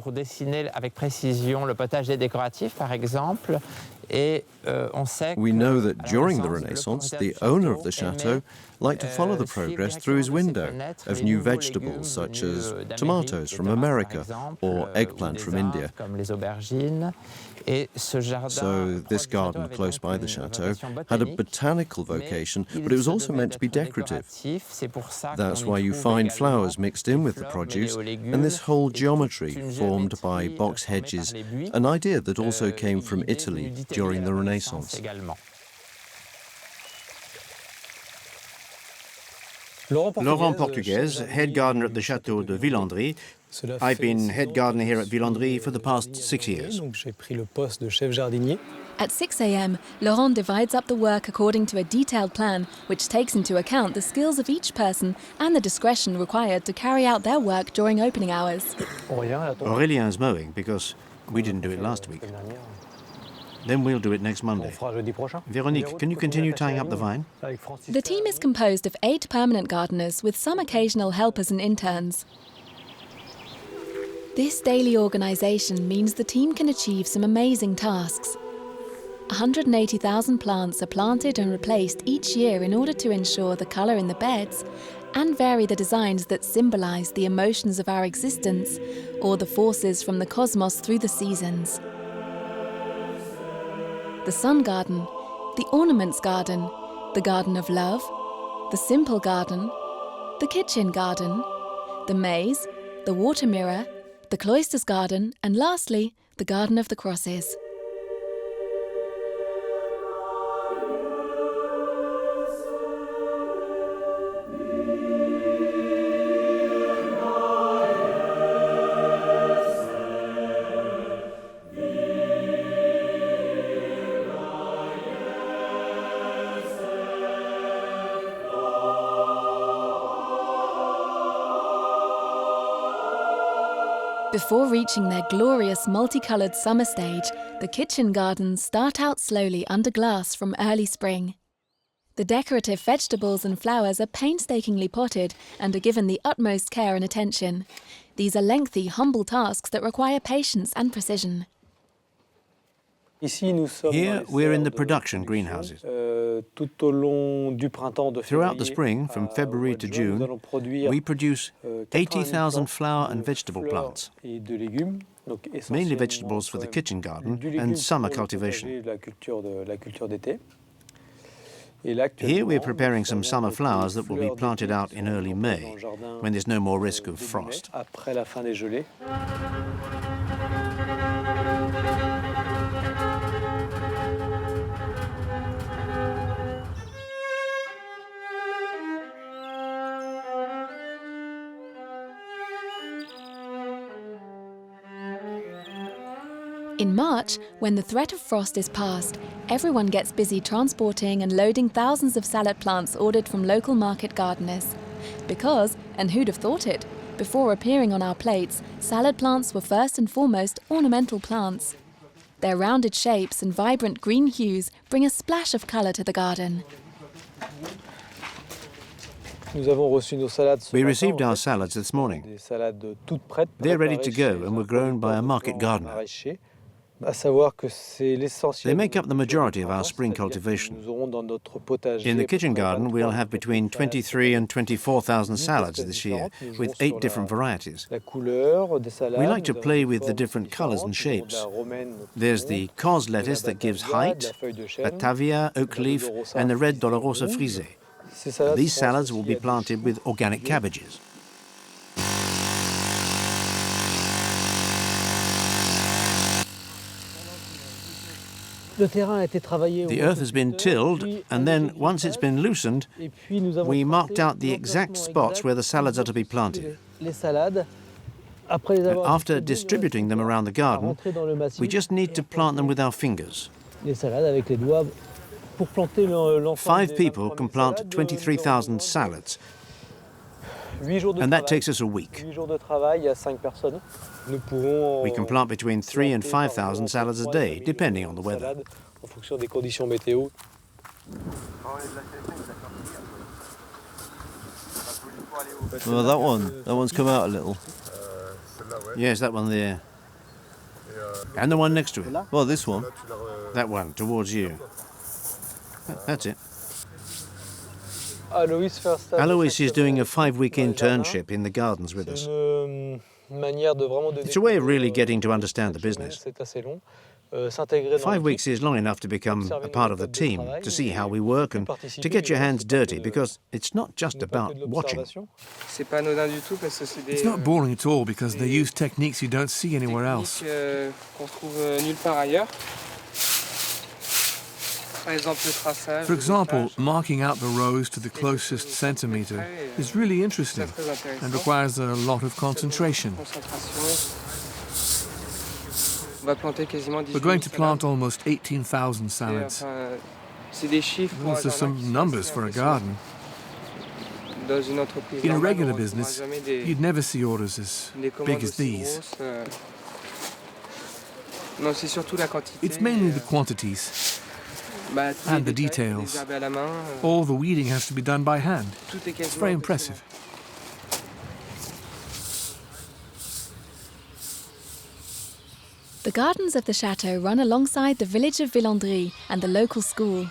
We know that during the Renaissance, the owner of the chateau liked to follow the progress through his window of new vegetables such as tomatoes from America or eggplant from India. So this garden close by the chateau had a botanical vocation, but it was also meant to be decorative. That's why you find flowers mixed in with the produce, and this whole geometry formed by box hedges, an idea that also came from Italy during the Renaissance. Laurent Portugues, head gardener at the Château de Villandry. I've been head gardener here at Villandry for the past 6 years. At 6 a.m., Laurent divides up the work according to a detailed plan which takes into account the skills of each person and the discretion required to carry out their work during opening hours. Aurélien mowing because we didn't do it last week. Then we'll do it next Monday. Véronique, can you continue tying up the vine? The team is composed of 8 permanent gardeners with some occasional helpers and interns. This daily organisation means the team can achieve some amazing tasks. 180,000 plants are planted and replaced each year in order to ensure the colour in the beds and vary the designs that symbolise the emotions of our existence or the forces from the cosmos through the seasons. The sun garden, the ornaments garden, the garden of love, the simple garden, the kitchen garden, the maze, the water mirror, the cloisters garden, and lastly, the garden of the crosses. Before reaching their glorious multicolored summer stage, the kitchen gardens start out slowly under glass from early spring. The decorative vegetables and flowers are painstakingly potted and are given the utmost care and attention. These are lengthy, humble tasks that require patience and precision. Here we're in the production greenhouses. Throughout the spring, from February to June, we produce 80,000 flower and vegetable plants, mainly vegetables for the kitchen garden and summer cultivation. Here we're preparing some summer flowers that will be planted out in early May, when there's no more risk of frost. In March, when the threat of frost is past, everyone gets busy transporting and loading thousands of salad plants ordered from local market gardeners. Because, and who'd have thought it, before appearing on our plates, salad plants were first and foremost ornamental plants. Their rounded shapes and vibrant green hues bring a splash of colour to the garden. We received our salads this morning. They're ready to go and were grown by a market gardener. They make up the majority of our spring cultivation. In the kitchen garden, we'll have between 23 and 24,000 salads this year, with 8 different varieties. We like to play with the different colours and shapes. There's the cos lettuce that gives height, Batavia, oak leaf, and the red Dolorosa frisée. These salads will be planted with organic cabbages. The earth has been tilled, and then, once it's been loosened, we marked out the exact spots where the salads are to be planted. After distributing them around the garden, we just need to plant them with our fingers. 5 people can plant 23,000 salads, and that takes us a week. We can plant between 3,000 and 5,000 salads a day, depending on the weather. Well, that one's come out a little. Yes, that one there. And the one next to it. Well, this one. That one, towards you. That's it. Alois is doing a 5-week internship in the gardens with us. It's a way of really getting to understand the business. 5 weeks is long enough to become a part of the team, to see how we work and to get your hands dirty, because it's not just about watching. It's not boring at all because they use techniques you don't see anywhere else. For example, marking out the rows to the closest centimetre is really interesting and requires a lot of concentration. We're going to plant almost 18,000 salads. Those are some numbers for a garden. In a regular business, you'd never see orders as big as these. It's mainly the quantities and the details. All the weeding has to be done by hand. It's very impressive. The gardens of the chateau run alongside the village of Villandry and the local school.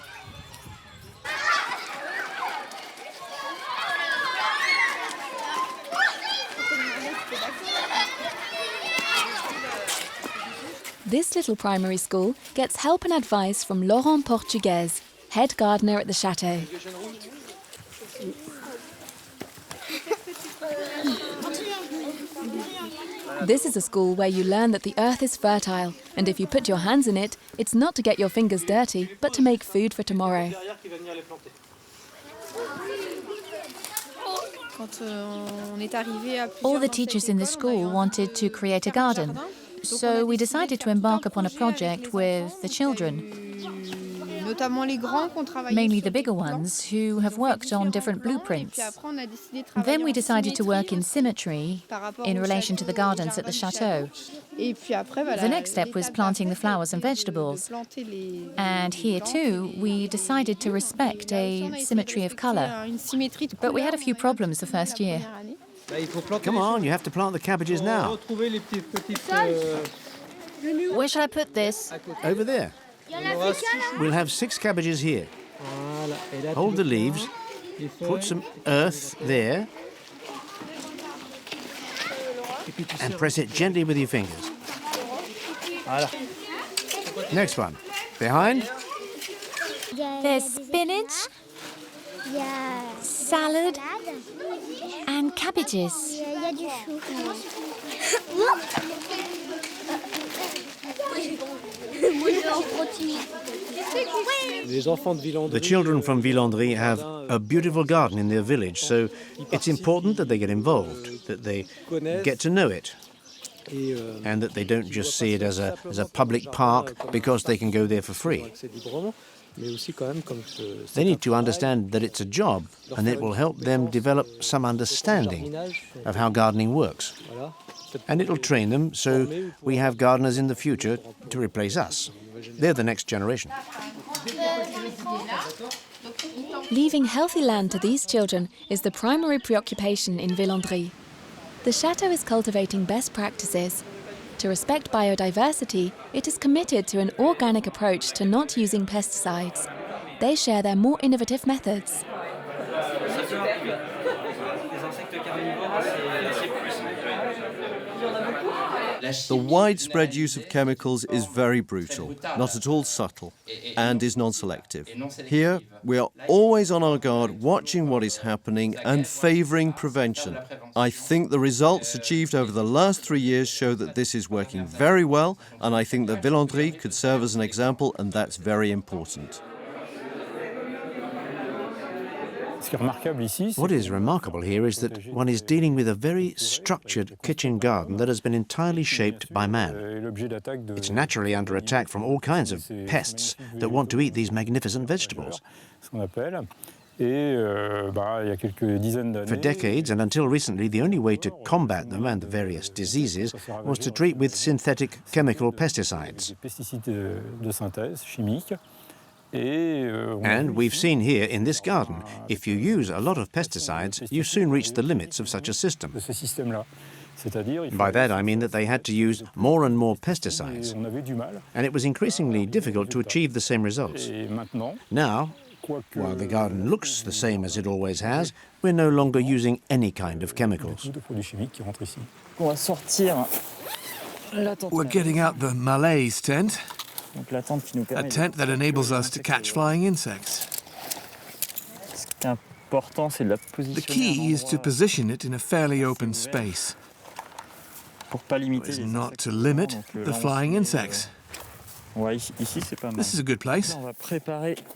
This little primary school gets help and advice from Laurent Portugues, head gardener at the chateau. This is a school where you learn that the earth is fertile, and if you put your hands in it, it's not to get your fingers dirty, but to make food for tomorrow. All the teachers in the school wanted to create a garden, so we decided to embark upon a project with the children, mainly the bigger ones, who have worked on different blueprints. Then we decided to work in symmetry in relation to the gardens at the chateau. The next step was planting the flowers and vegetables. And here too, we decided to respect a symmetry of colour. But we had a few problems the first year. Come on, you have to plant the cabbages now. Where shall I put this? Over there. We'll have 6 cabbages here. Hold the leaves, put some earth there, and press it gently with your fingers. Next one. Behind. There's spinach, salad, and cabbages. The children from Villandry have a beautiful garden in their village, so it's important that they get involved, that they get to know it. and that they don't just see it as a public park because they can go there for free. They need to understand that it's a job and it will help them develop some understanding of how gardening works. And it'll train them so we have gardeners in the future to replace us. They're the next generation. Leaving healthy land to these children is the primary preoccupation in Villandry. The chateau is cultivating best practices. To respect biodiversity, it is committed to an organic approach to not using pesticides. They share their more innovative methods. The widespread use of chemicals is very brutal, not at all subtle, and is non-selective. Here, we are always on our guard, watching what is happening and favouring prevention. I think the results achieved over the last 3 years show that this is working very well, and I think that Villandry could serve as an example, and that's very important. What is remarkable here is that one is dealing with a very structured kitchen garden that has been entirely shaped by man. It's naturally under attack from all kinds of pests that want to eat these magnificent vegetables. For decades and until recently, the only way to combat them and the various diseases was to treat with synthetic chemical pesticides. And we've seen here in this garden, if you use a lot of pesticides, you soon reach the limits of such a system. By that I mean that they had to use more and more pesticides, and it was increasingly difficult to achieve the same results. Now, while the garden looks the same as it always has, we're no longer using any kind of chemicals. We're getting out the malaise tent. A tent that enables us to catch flying insects. The key is to position it in a fairly open space, not to limit the flying insects. This is a good place.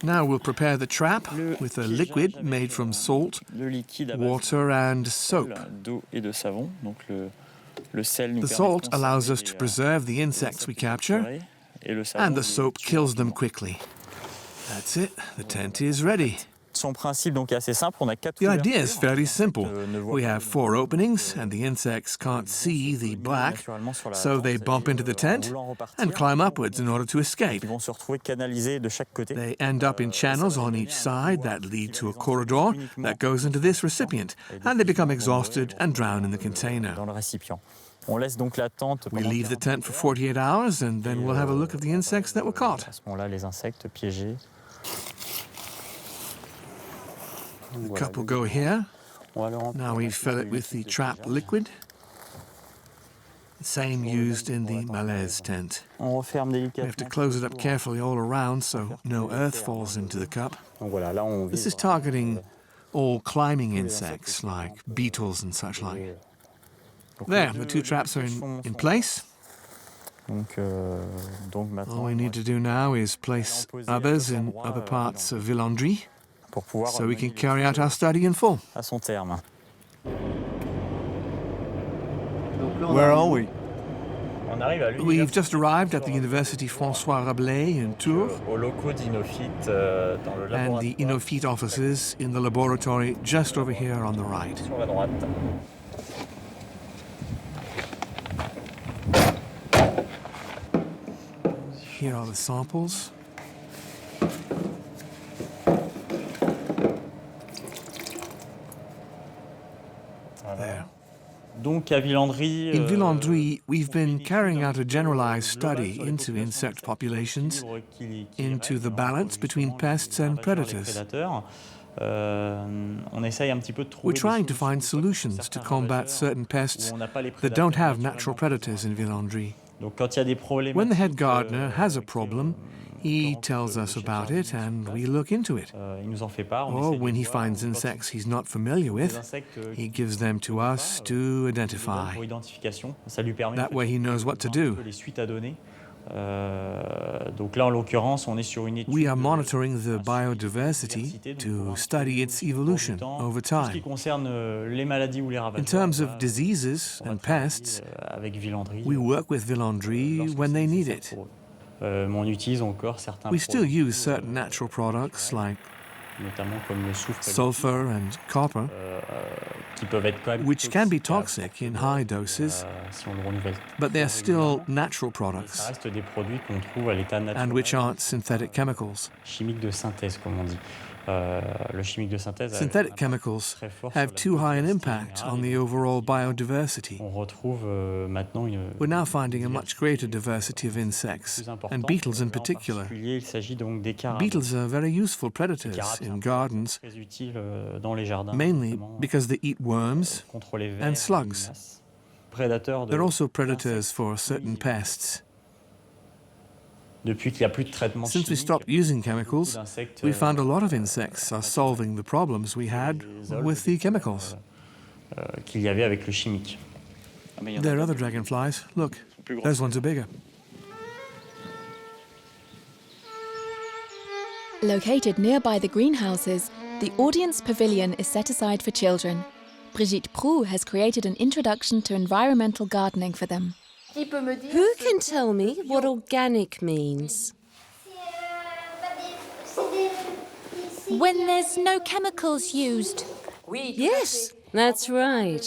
Now we'll prepare the trap with a liquid made from salt, water and soap. The salt allows us to preserve the insects we capture, and the soap kills them quickly. That's it, the tent is ready. The idea is fairly simple. We have 4 openings, and the insects can't see the black, so they bump into the tent and climb upwards in order to escape. They end up in channels on each side that lead to a corridor that goes into this recipient, and they become exhausted and drown in the container. We leave the tent for 48 hours, and then we'll have a look at the insects that were caught. The cup will go here. Now we fill it with the trap liquid. The same used in the malaise tent. We have to close it up carefully all around so no earth falls into the cup. This is targeting all climbing insects like beetles and such like. There, the 2 traps are in place. All we need to do now is place others in other parts of Villandry so we can carry out our study in full. Where are we? We've just arrived at the University François Rabelais in Tours and the Inofit offices in the laboratory just over here on the right. Here are the samples. There. In Villandry, we've been carrying out a generalized study into insect populations, into the balance between pests and predators. We're trying to find solutions to combat certain pests that don't have natural predators in Villandry. When the head gardener has a problem, he tells us about it and we look into it. Or when he finds insects he's not familiar with, he gives them to us to identify. That way he knows what to do. Donc là, en l'occurrence, on est sur une étude. We are monitoring the biodiversity to study its evolution over Tout ce qui time. concerne les maladies ou les In ravageurs. terms of diseases and pests, Avec Villandry. we work with Villandry when they need it. Mais on utilise encore certains We still produits, use certain natural products like notamment comme le soufre, sulfur and copper, qui peuvent être quand même which can be toxic in high doses, si on le renouvelle. but they're still natural Ça products reste des produits qu'on trouve à l'état naturel. and which aren't synthetic chemicals. Chimique de synthèse, comme on dit. Le chimique de synthèse a Synthetic un chemicals très fort have sur la too high an biodiversité impact générale. on the overall biodiversity. On retrouve maintenant une. We're now finding a much greater diversity of insects, and beetles in particular. Il s'agit donc des carabes. Beetles are very useful predators in gardens, Très utiles dans les jardins. mainly because they eat worms Contre les vers, and les slugs. limaces. Prédateurs de. They're also predators for certain pests. Depuis qu'il n'y a plus de traitement Since we chimique, stopped using chemicals, d'insectes, we found a lot of insects are solving the problems we had with the chemicals. qu'il y avait avec le chimique. There are other dragonflies. Look, those ones are bigger. Located nearby the greenhouses, the audience pavilion is set aside for children. Brigitte Prou has created an introduction to environmental gardening for them. Who can tell me what organic means? When there's no chemicals used. Yes, that's right.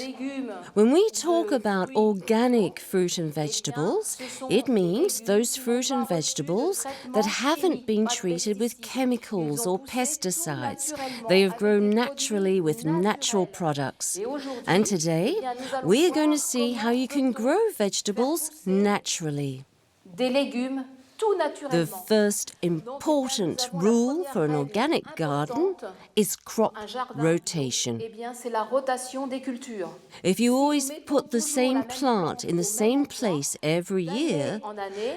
When we talk about organic fruit and vegetables, it means those fruit and vegetables that haven't been treated with chemicals or pesticides. They have grown naturally with natural products. And today, we are going to see how you can grow vegetables naturally. The first important rule for an organic garden is crop rotation. If you always put the same plant in the same place every year,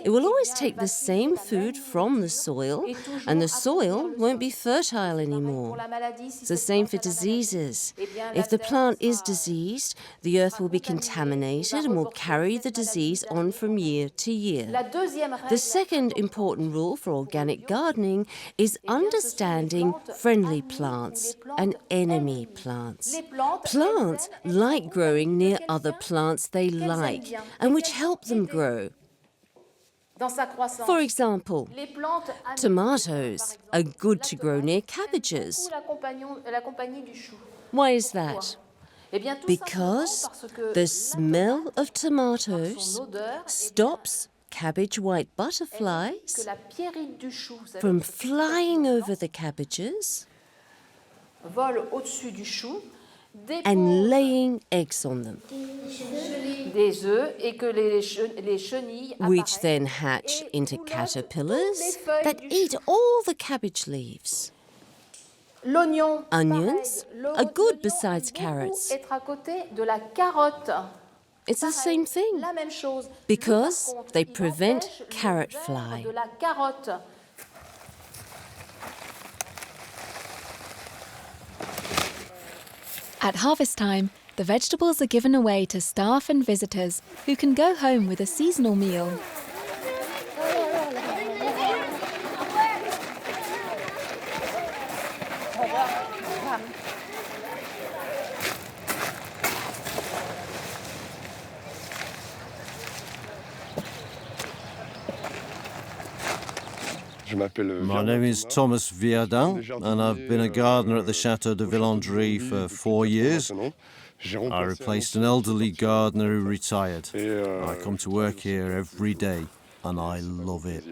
it will always take the same food from the soil, and the soil won't be fertile anymore. It's the same for diseases. If the plant is diseased, the earth will be contaminated and will carry the disease on from year to year. The second important rule for organic gardening is understanding friendly plants and enemy plants. Plants like growing near other plants they like and which help them grow. For example, tomatoes are good to grow near cabbages. Why is that? Because the smell of tomatoes stops cabbage white butterflies from flying over the cabbages and laying eggs on them, which then hatch into caterpillars that eat all the cabbage leaves. Onions are good besides carrots. It's the same thing, because they prevent carrot fly. At harvest time, the vegetables are given away to staff and visitors who can go home with a seasonal meal. My name is Thomas Viardin, and I've been a gardener at the Château de Villandry for 4 years. I replaced an elderly gardener who retired. I come to work here every day, and I love it.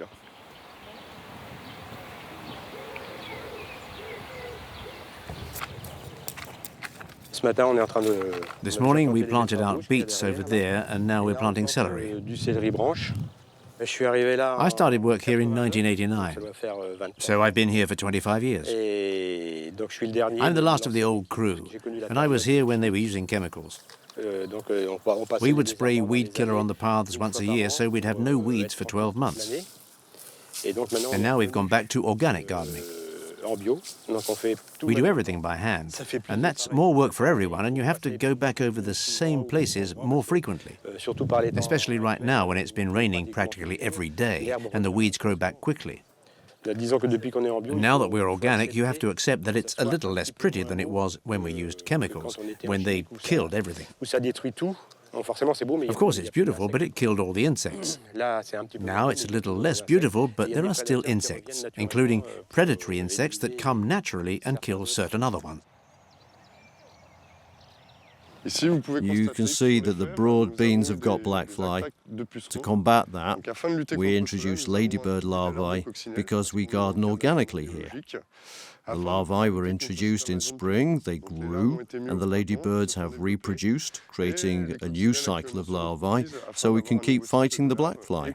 This morning we planted out beets over there, and now we're planting celery. I started work here in 1989, so I've been here for 25 years. I'm the last of the old crew, and I was here when they were using chemicals. We would spray weed killer on the paths once a year, so we'd have no weeds for 12 months. And now we've gone back to organic gardening. We do everything by hand, and that's more work for everyone, and you have to go back over the same places more frequently. Especially right now when it's been raining practically every day, and the weeds grow back quickly. And now that we're organic, you have to accept that it's a little less pretty than it was when we used chemicals, when they killed everything. Of course, it's beautiful, but it killed all the insects. Now it's a little less beautiful, but there are still insects, including predatory insects that come naturally and kill certain other ones. You can see that the broad beans have got black fly. To combat that, we introduced ladybird larvae because we garden organically here. The larvae were introduced in spring, they grew, and the ladybirds have reproduced, creating a new cycle of larvae, so we can keep fighting the black fly.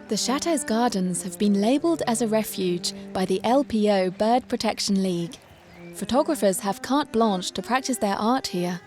The Chateau's gardens have been labelled as a refuge by the LPO Bird Protection League. Photographers have carte blanche to practice their art here.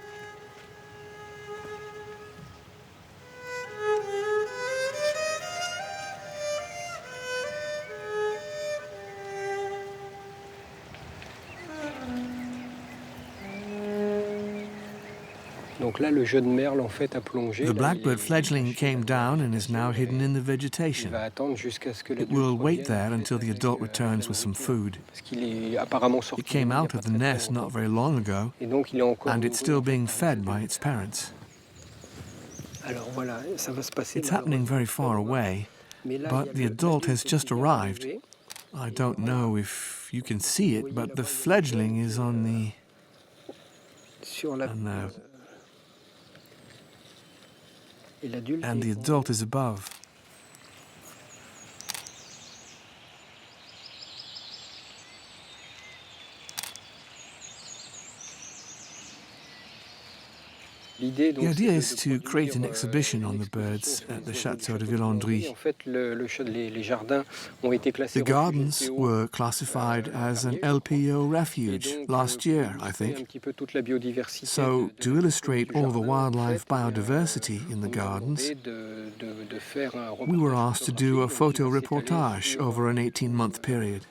The blackbird fledgling came down and is now hidden in the vegetation. It will wait there until the adult returns with some food. It came out of the nest not very long ago, and it's still being fed by its parents. It's happening very far away, but the adult has just arrived. I don't know if you can see it, but the fledgling is on the... and the adult is above. The idea is to create an exhibition on the birds at the Château de Villandry. The gardens were classified as an LPO refuge last year, I think. So, to illustrate all the wildlife biodiversity in the gardens, we were asked to do a photo reportage over an 18-month period.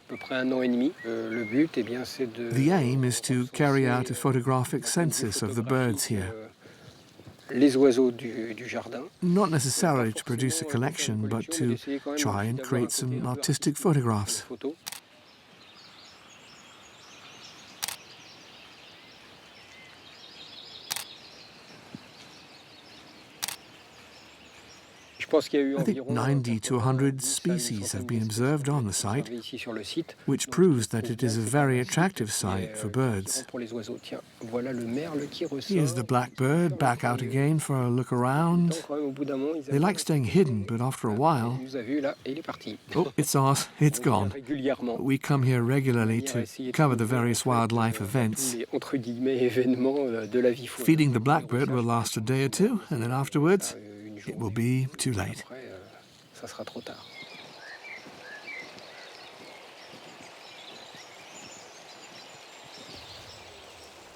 The aim is to carry out a photographic census of the birds here. Not necessarily to produce a collection, but to try and create some artistic photographs. I think 90 to 100 species have been observed on the site, which proves that it is a very attractive site for birds. Here's the blackbird back out again for a look around. They like staying hidden, but after a while... Oh, it's ours. It's gone. We come here regularly to cover the various wildlife events. Feeding the blackbird will last a day or two, and then afterwards... it will be too late.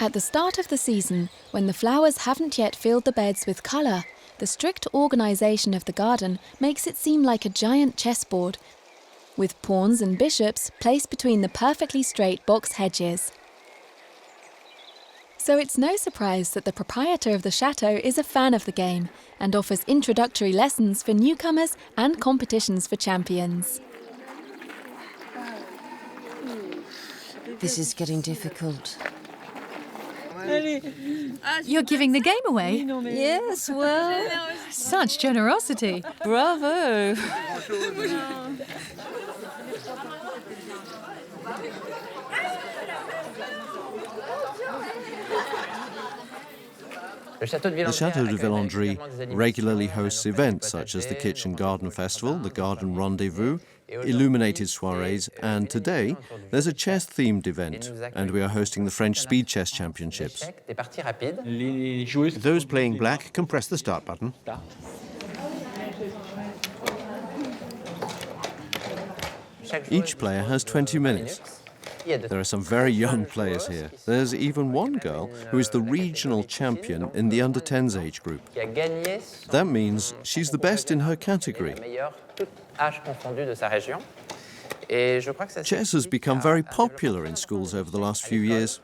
At the start of the season, when the flowers haven't yet filled the beds with colour, the strict organisation of the garden makes it seem like a giant chessboard, with pawns and bishops placed between the perfectly straight box hedges. So it's no surprise that the proprietor of the chateau is a fan of the game and offers introductory lessons for newcomers and competitions for champions. This is getting difficult. You're giving the game away? Yes, well... Such generosity. Bravo! The Château de Villandry regularly hosts events such as the Kitchen Garden Festival, the Garden Rendezvous, illuminated soirees, and today there's a chess-themed event, and we are hosting the French Speed Chess Championships. Those playing black can press the start button. Each player has 20 minutes. There are some very young players here. There's even one girl who is the regional champion in the under-10s age group. That means she's the best in her category. Chess has become very popular in schools over the last few years.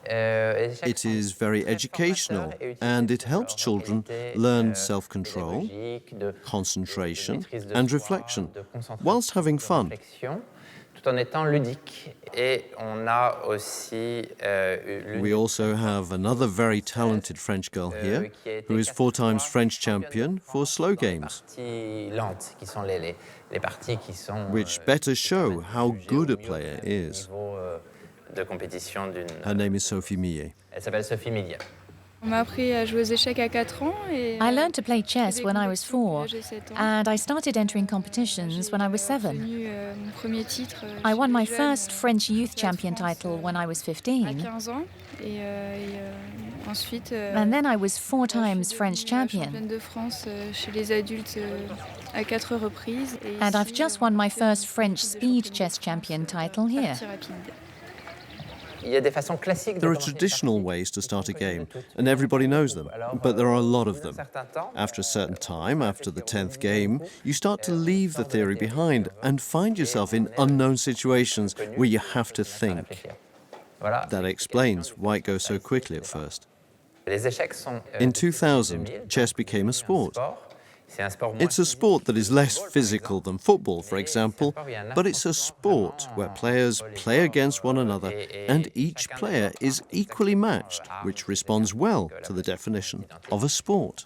It is very educational, and it helps children learn self-control, concentration, and reflection, whilst having fun. We also have another very talented French girl here, who is 4 times French champion for slow games, which better show how good a player is. Her name is Sophie Millet. I learned to play chess when I was 4, and I started entering competitions when I was 7. I won my first French youth champion title when I was 15. And then I was 4 times French champion. And I've just won my first French speed chess champion title here. There are traditional ways to start a game, and everybody knows them, but there are a lot of them. After a certain time, after the 10th game, you start to leave the theory behind and find yourself in unknown situations where you have to think. That explains why it goes so quickly at first. In 2000, chess became a sport. It's a sport that is less physical than football, for example, but it's a sport where players play against one another and each player is equally matched, which responds well to the definition of a sport.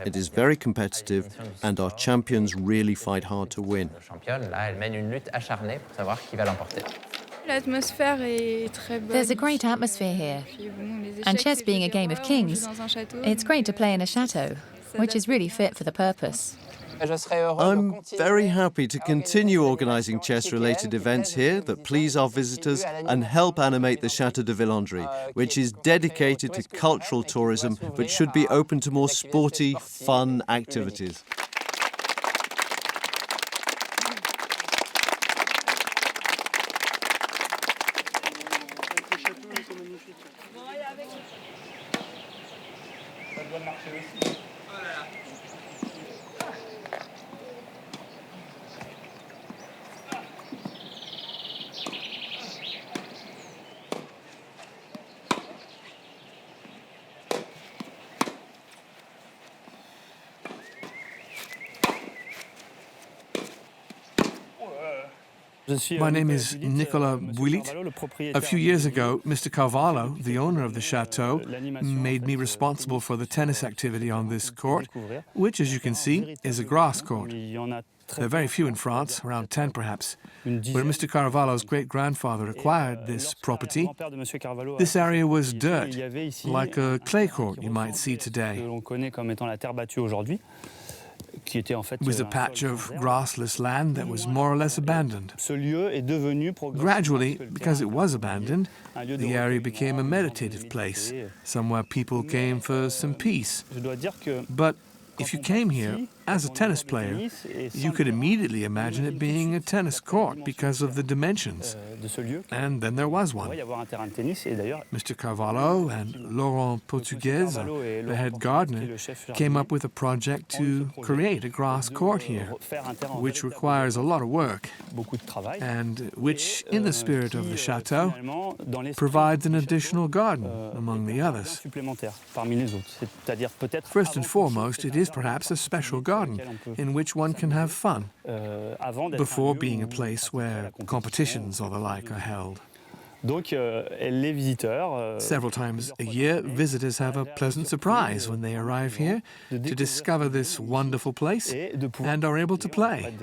It is very competitive and our champions really fight hard to win. There's a great atmosphere here, and chess being a game of kings, it's great to play in a chateau, which is really fit for the purpose. I'm very happy to continue organising chess-related events here that please our visitors and help animate the Château de Villandry, which is dedicated to cultural tourism but should be open to more sporty, fun activities. My name is Nicolas Bouillit. A few years ago, Mr. Carvalho, the owner of the chateau, made me responsible for the tennis activity on this court, which, as you can see, is a grass court. There are very few in France, around 10 perhaps. When Mr. Carvalho's great-grandfather acquired this property, this area was dirt, like a clay court you might see today, with a patch of grassless land that was more or less abandoned. Gradually, because it was abandoned, the area became a meditative place, somewhere people came for some peace. But if you came here as a tennis player, you could immediately imagine it being a tennis court because of the dimensions. And then there was one. Mr. Carvalho and Laurent Portugues, the head gardener, came up with a project to create a grass court here, which requires a lot of work, and which, in the spirit of the chateau, provides an additional garden among the others. First and foremost, it is perhaps a special garden in which one can have fun, before being a place where competitions or the like are held. Several times a year, visitors have a pleasant surprise when they arrive here to discover this wonderful place and are able to play.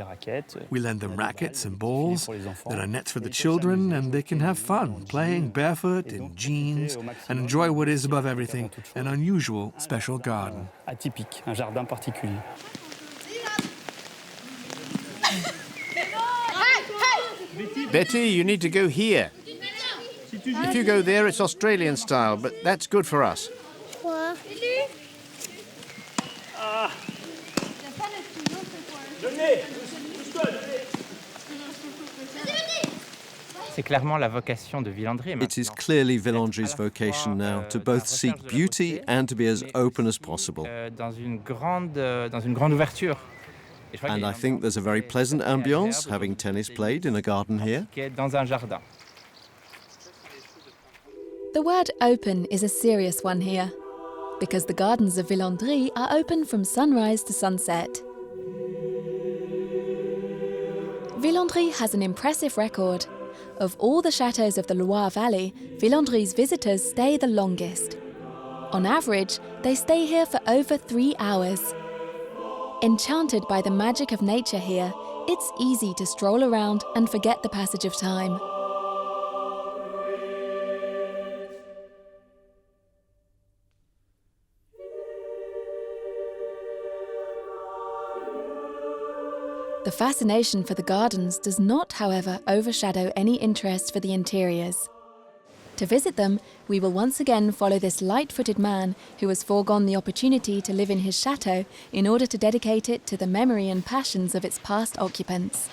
We lend them rackets and balls. There are nets for the children, and they can have fun playing barefoot in jeans and enjoy what is, above everything, an unusual special garden. Betty, you need to go here. If you go there, it's Australian style, but that's good for us. It is clearly Villandry's vocation now to both seek beauty and to be as open as possible. And I think there's a very pleasant ambience, having tennis played in a garden here. The word open is a serious one here, because the gardens of Villandry are open from sunrise to sunset. Villandry has an impressive record. Of all the chateaux of the Loire Valley, Villandry's visitors stay the longest. On average, they stay here for over 3 hours. Enchanted by the magic of nature here, it's easy to stroll around and forget the passage of time. The fascination for the gardens does not, however, overshadow any interest for the interiors. To visit them, we will once again follow this light-footed man who has foregone the opportunity to live in his chateau in order to dedicate it to the memory and passions of its past occupants.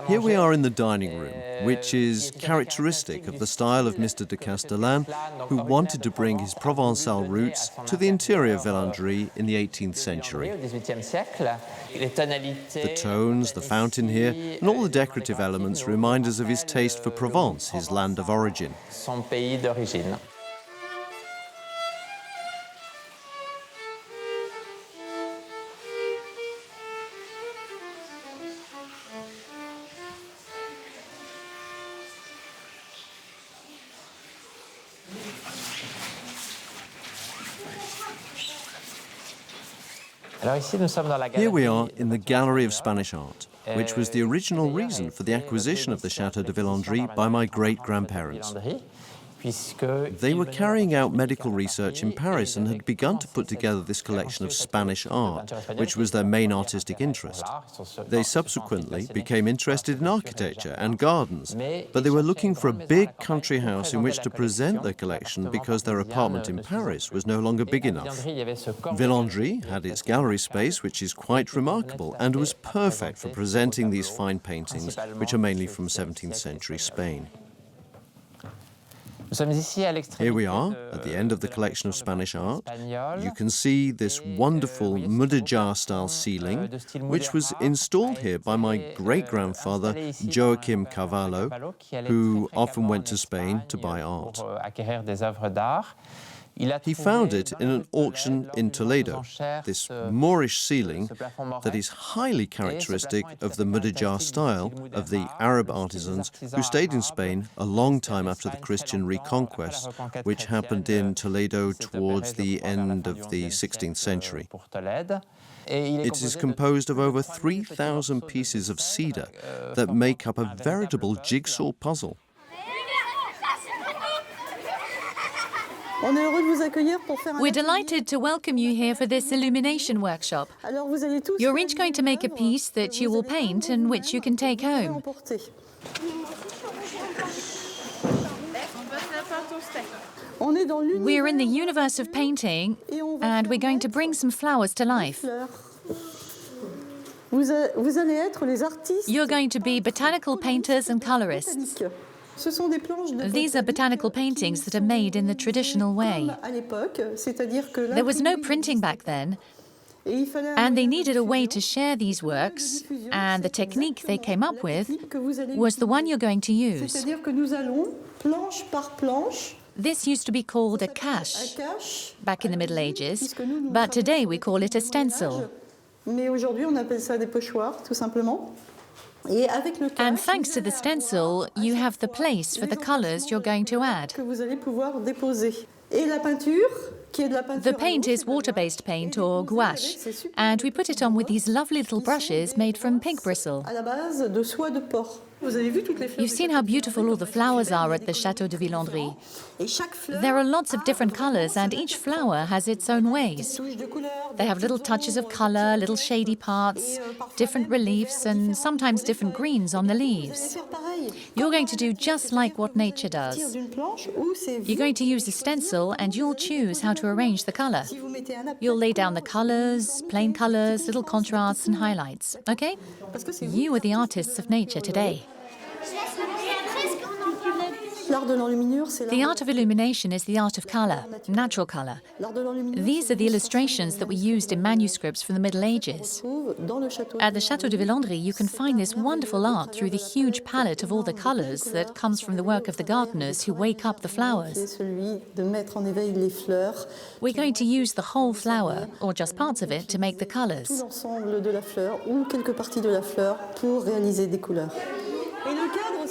Here we are in the dining room, which is characteristic of the style of Mr. de Castellane, who wanted to bring his Provençal roots to the interior of Villandry in the 18th century. The tones, the fountain here, and all the decorative elements remind us of his taste for Provence, his land of origin. Here we are in the Gallery of Spanish Art, which was the original reason for the acquisition of the Château de Villandry by my great-grandparents. They were carrying out medical research in Paris and had begun to put together this collection of Spanish art, which was their main artistic interest. They subsequently became interested in architecture and gardens, but they were looking for a big country house in which to present their collection because their apartment in Paris was no longer big enough. Villandry had its gallery space, which is quite remarkable, and was perfect for presenting these fine paintings, which are mainly from 17th century Spain. Here we are, at the end of the collection of Spanish art. You can see this wonderful Mudéjar-style ceiling, which was installed here by my great-grandfather, Joachim Carvalho, who often went to Spain to buy art. He found it in an auction in Toledo, this Moorish ceiling that is highly characteristic of the Mudéjar style of the Arab artisans who stayed in Spain a long time after the Christian reconquest, which happened in Toledo towards the end of the 16th century. It is composed of over 3,000 pieces of cedar that make up a veritable jigsaw puzzle. We're delighted to welcome you here for this illumination workshop. You're each going to make a piece that you will paint and which you can take home. We're in the universe of painting, and we're going to bring some flowers to life. You're going to be botanical painters and colorists. These are botanical paintings that are made in the traditional way. There was no printing back then, and they needed a way to share these works, and the technique they came up with was the one you're going to use. This used to be called a cache back in the Middle Ages, but today we call it a stencil. And thanks to the stencil, you have the place for the colours you're going to add. The paint is water-based paint or gouache, and we put it on with these lovely little brushes made from pig bristle. You've seen how beautiful all the flowers are at the Château de Villandry. There are lots of different colours, and each flower has its own ways. They have little touches of colour, little shady parts, different reliefs, and sometimes different greens on the leaves. You're going to do just like what nature does. You're going to use a stencil, and you'll choose how to arrange the colour. You'll lay down the colours, plain colours, little contrasts and highlights, okay? You are the artists of nature today. The art of illumination is the art of colour, natural colour. These are the illustrations that were used in manuscripts from the Middle Ages. At the Château de Villandry, you can find this wonderful art through the huge palette of all the colours that comes from the work of the gardeners who wake up the flowers. We're going to use the whole flower, or just parts of it, to make the colours.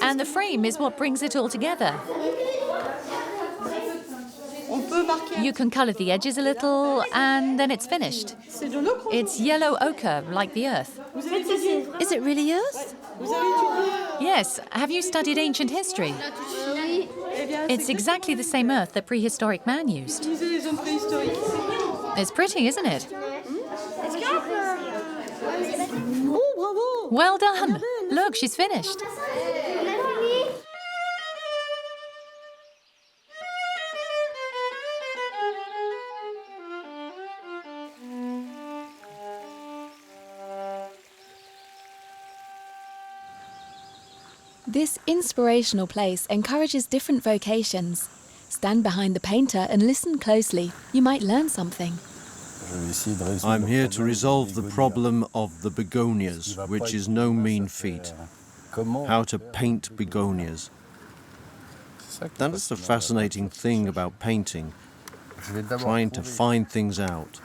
And the frame is what brings it all together. You can colour the edges a little, and then it's finished. It's yellow ochre, like the earth. Is it really earth? Yes. Have you studied ancient history? It's exactly the same earth that prehistoric man used. It's pretty, isn't it? Well done. Look, she's finished. This inspirational place encourages different vocations. Stand behind the painter and listen closely. You might learn something. I'm here to resolve the problem of the begonias, which is no mean feat. How to paint begonias. That is the fascinating thing about painting, trying to find things out.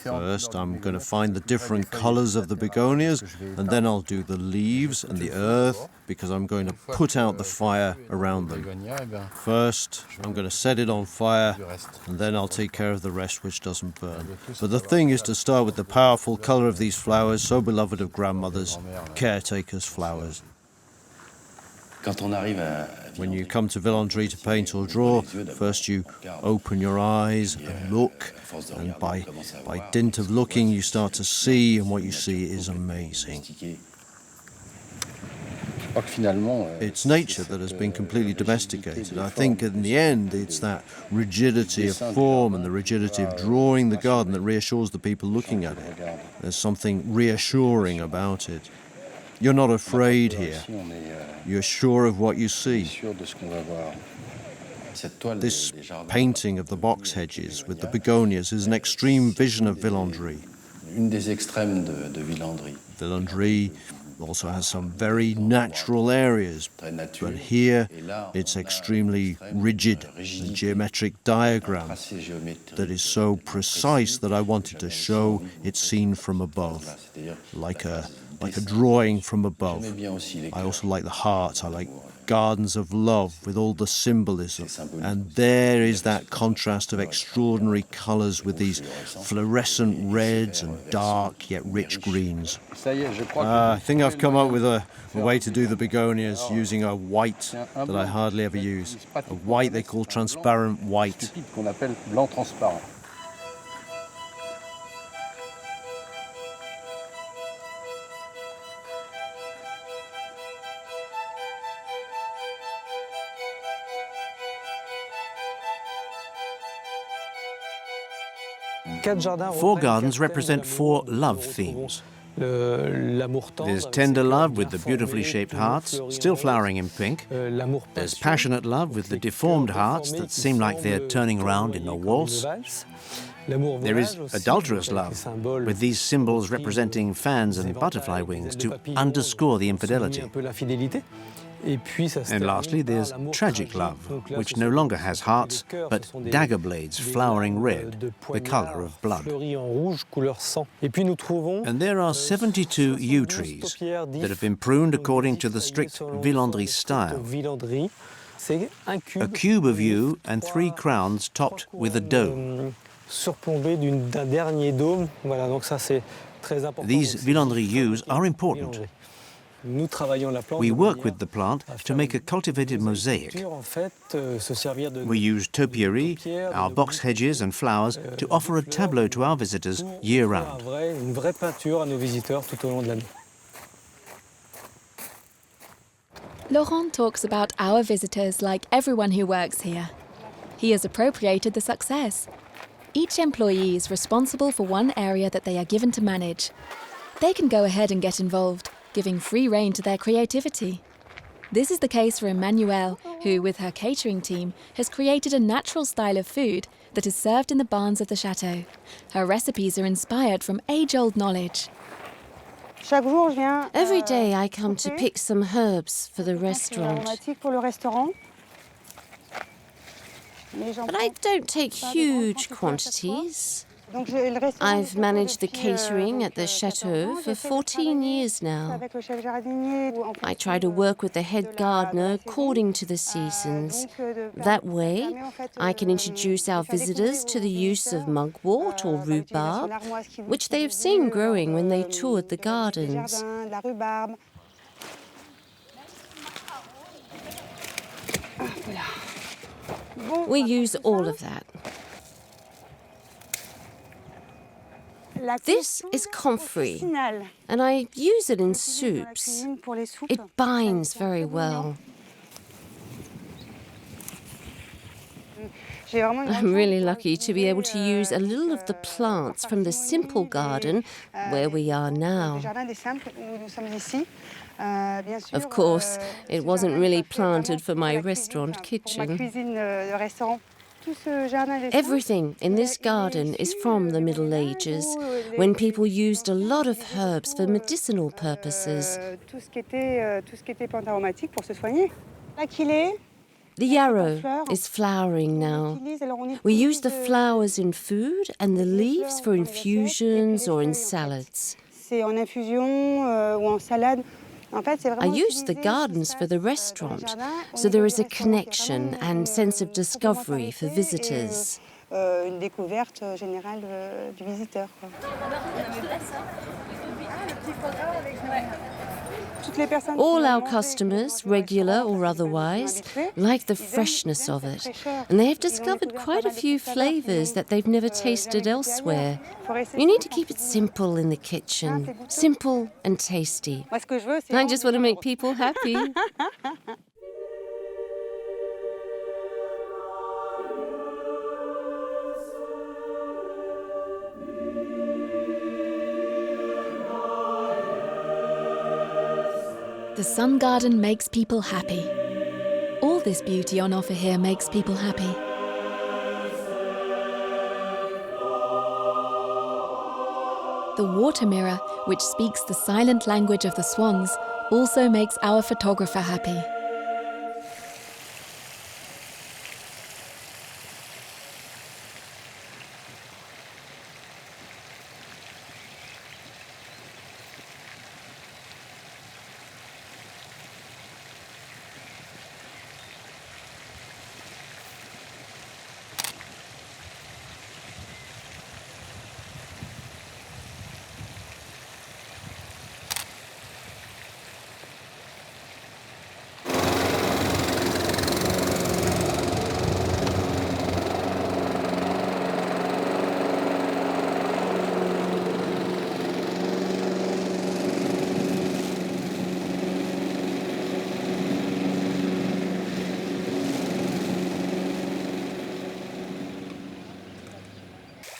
First, I'm going to find the different colours of the begonias, and then I'll do the leaves and the earth, because I'm going to put out the fire around them. First, I'm going to set it on fire, and then I'll take care of the rest which doesn't burn. But the thing is to start with the powerful colour of these flowers, so beloved of grandmothers, caretakers' flowers. When you come to Villandry to paint or draw, first you open your eyes and look, and by dint of looking you start to see, and what you see is amazing. It's nature that has been completely domesticated. I think in the end it's that rigidity of form and the rigidity of drawing the garden that reassures the people looking at it. There's something reassuring about it. You're not afraid here. You're sure of what you see. This painting of the box hedges with the begonias is an extreme vision of Villandry. Villandry also has some very natural areas, but here it's extremely rigid, a geometric diagram that is so precise that I wanted to show it's seen from above, like a drawing from above. I also like the heart. I like gardens of love with all the symbolism. And there is that contrast of extraordinary colours with these fluorescent reds and dark yet rich greens. I think I've come up with a way to do the begonias using a white that I hardly ever use. A white they call transparent white. Four gardens represent four love themes. There's tender love with the beautifully shaped hearts, still flowering in pink. There's passionate love with the deformed hearts that seem like they're turning around in a waltz. There is adulterous love, with these symbols representing fans and butterfly wings to underscore the infidelity. And lastly, there's tragic love, which no longer has hearts, but dagger blades flowering red, the colour of blood. And there are 72 yew trees that have been pruned according to the strict Villandry style. A cube of yew and 3 crowns topped with a dome. These Villandry yews are important. We work with the plant to make a cultivated mosaic. We use topiary, our box hedges and flowers to offer a tableau to our visitors year-round. Laurent talks about our visitors like everyone who works here. He has appropriated the success. Each employee is responsible for one area that they are given to manage. They can go ahead and get involved, giving free rein to their creativity. This is the case for Emmanuelle, who, with her catering team, has created a natural style of food that is served in the barns of the chateau. Her recipes are inspired from age-old knowledge. Every day I come to pick some herbs for the restaurant. But I don't take huge quantities. I've managed the catering at the chateau for 14 years now. I try to work with the head gardener according to the seasons. That way, I can introduce our visitors to the use of mugwort or rhubarb, which they have seen growing when they toured the gardens. We use all of that. This is comfrey, and I use it in soups. It binds very well. I'm really lucky to be able to use a little of the plants from the simple garden where we are now. Of course, it wasn't really planted for my restaurant kitchen. Everything in this garden is from the Middle Ages, when people used a lot of herbs for medicinal purposes. The yarrow is flowering now. We use the flowers in food and the leaves for infusions or in salads. I use the gardens for the restaurant, so there is a connection and sense of discovery for visitors. All our customers, regular or otherwise, like the freshness of it, and they have discovered quite a few flavours that they've never tasted elsewhere. You need to keep it simple in the kitchen, simple and tasty. I just want to make people happy. The sun garden makes people happy. All this beauty on offer here makes people happy. The water mirror, which speaks the silent language of the swans, also makes our photographer happy.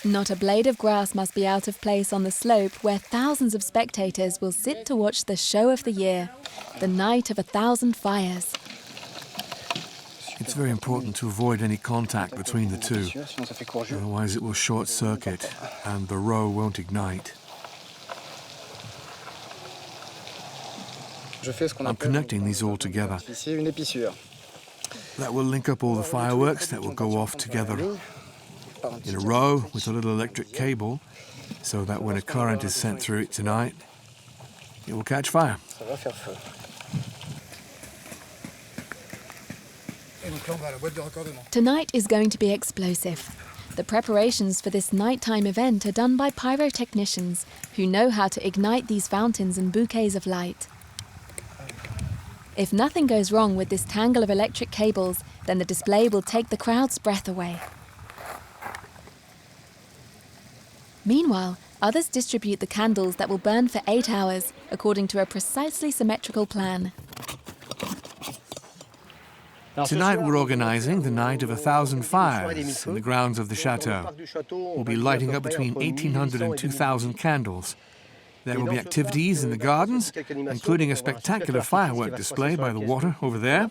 Not a blade of grass must be out of place on the slope where thousands of spectators will sit to watch the show of the year, the night of 1,000 fires. It's very important to avoid any contact between the two, otherwise it will short circuit and the row won't ignite. I'm connecting these all together. That will link up all the fireworks that will go off together in a row with a little electric cable, so that when a current is sent through it tonight, it will catch fire. Tonight is going to be explosive. The preparations for this nighttime event are done by pyrotechnicians who know how to ignite these fountains and bouquets of light. If nothing goes wrong with this tangle of electric cables, then the display will take the crowd's breath away. Meanwhile, others distribute the candles that will burn for 8 hours, according to a precisely symmetrical plan. Tonight we're organising the Night of 1,000 Fires in the grounds of the chateau. We'll be lighting up between 1,800 and 2,000 candles. There will be activities in the gardens, including a spectacular firework display by the water over there.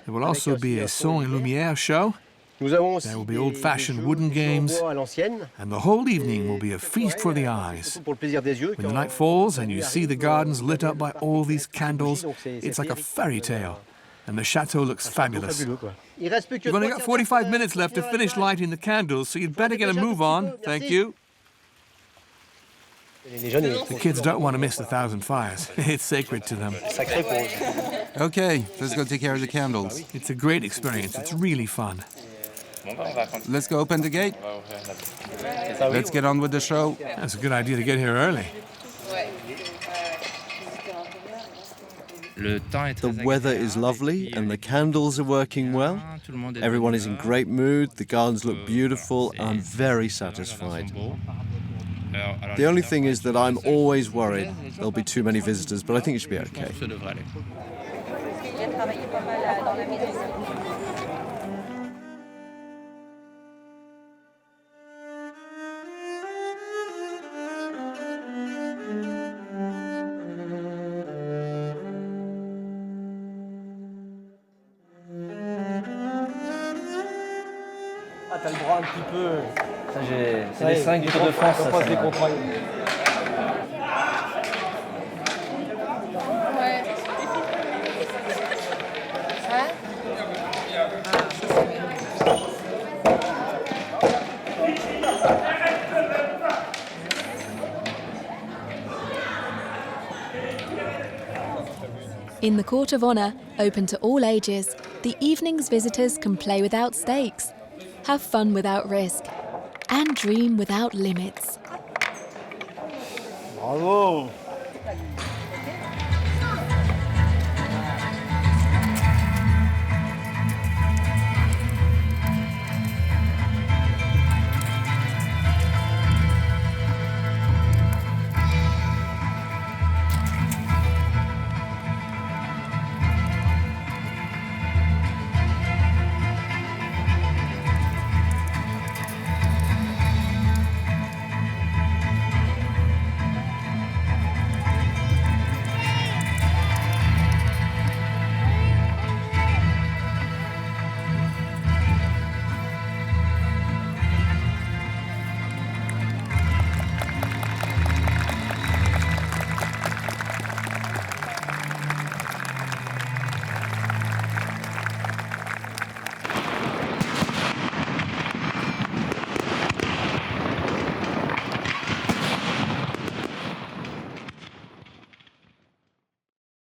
There will also be a son et lumière show. There will be old-fashioned wooden games, and the whole evening will be a feast for the eyes. When the night falls and you see the gardens lit up by all these candles, it's like a fairy tale, and the chateau looks fabulous. You've only got 45 minutes left to finish lighting the candles, so you'd better get a move on. Thank you. The kids don't want to miss the 1,000 Fires. It's sacred to them. Okay, let's go take care of the candles. It's a great experience. It's really fun. Let's go open the gate. Let's get on with the show. That's a good idea to get here early. The weather is lovely and the candles are working well. Everyone is in great mood, the gardens look beautiful. I'm very satisfied. The only thing is that I'm always worried there'll be too many visitors, but I think it should be okay. Ah, t'as le bras un petit peu. C'est les 5 du Tour de France, ça. Les contrats. In the Court of Honour, open to all ages, the evening's visitors can play without stakes, have fun without risk, and dream without limits. Bravo!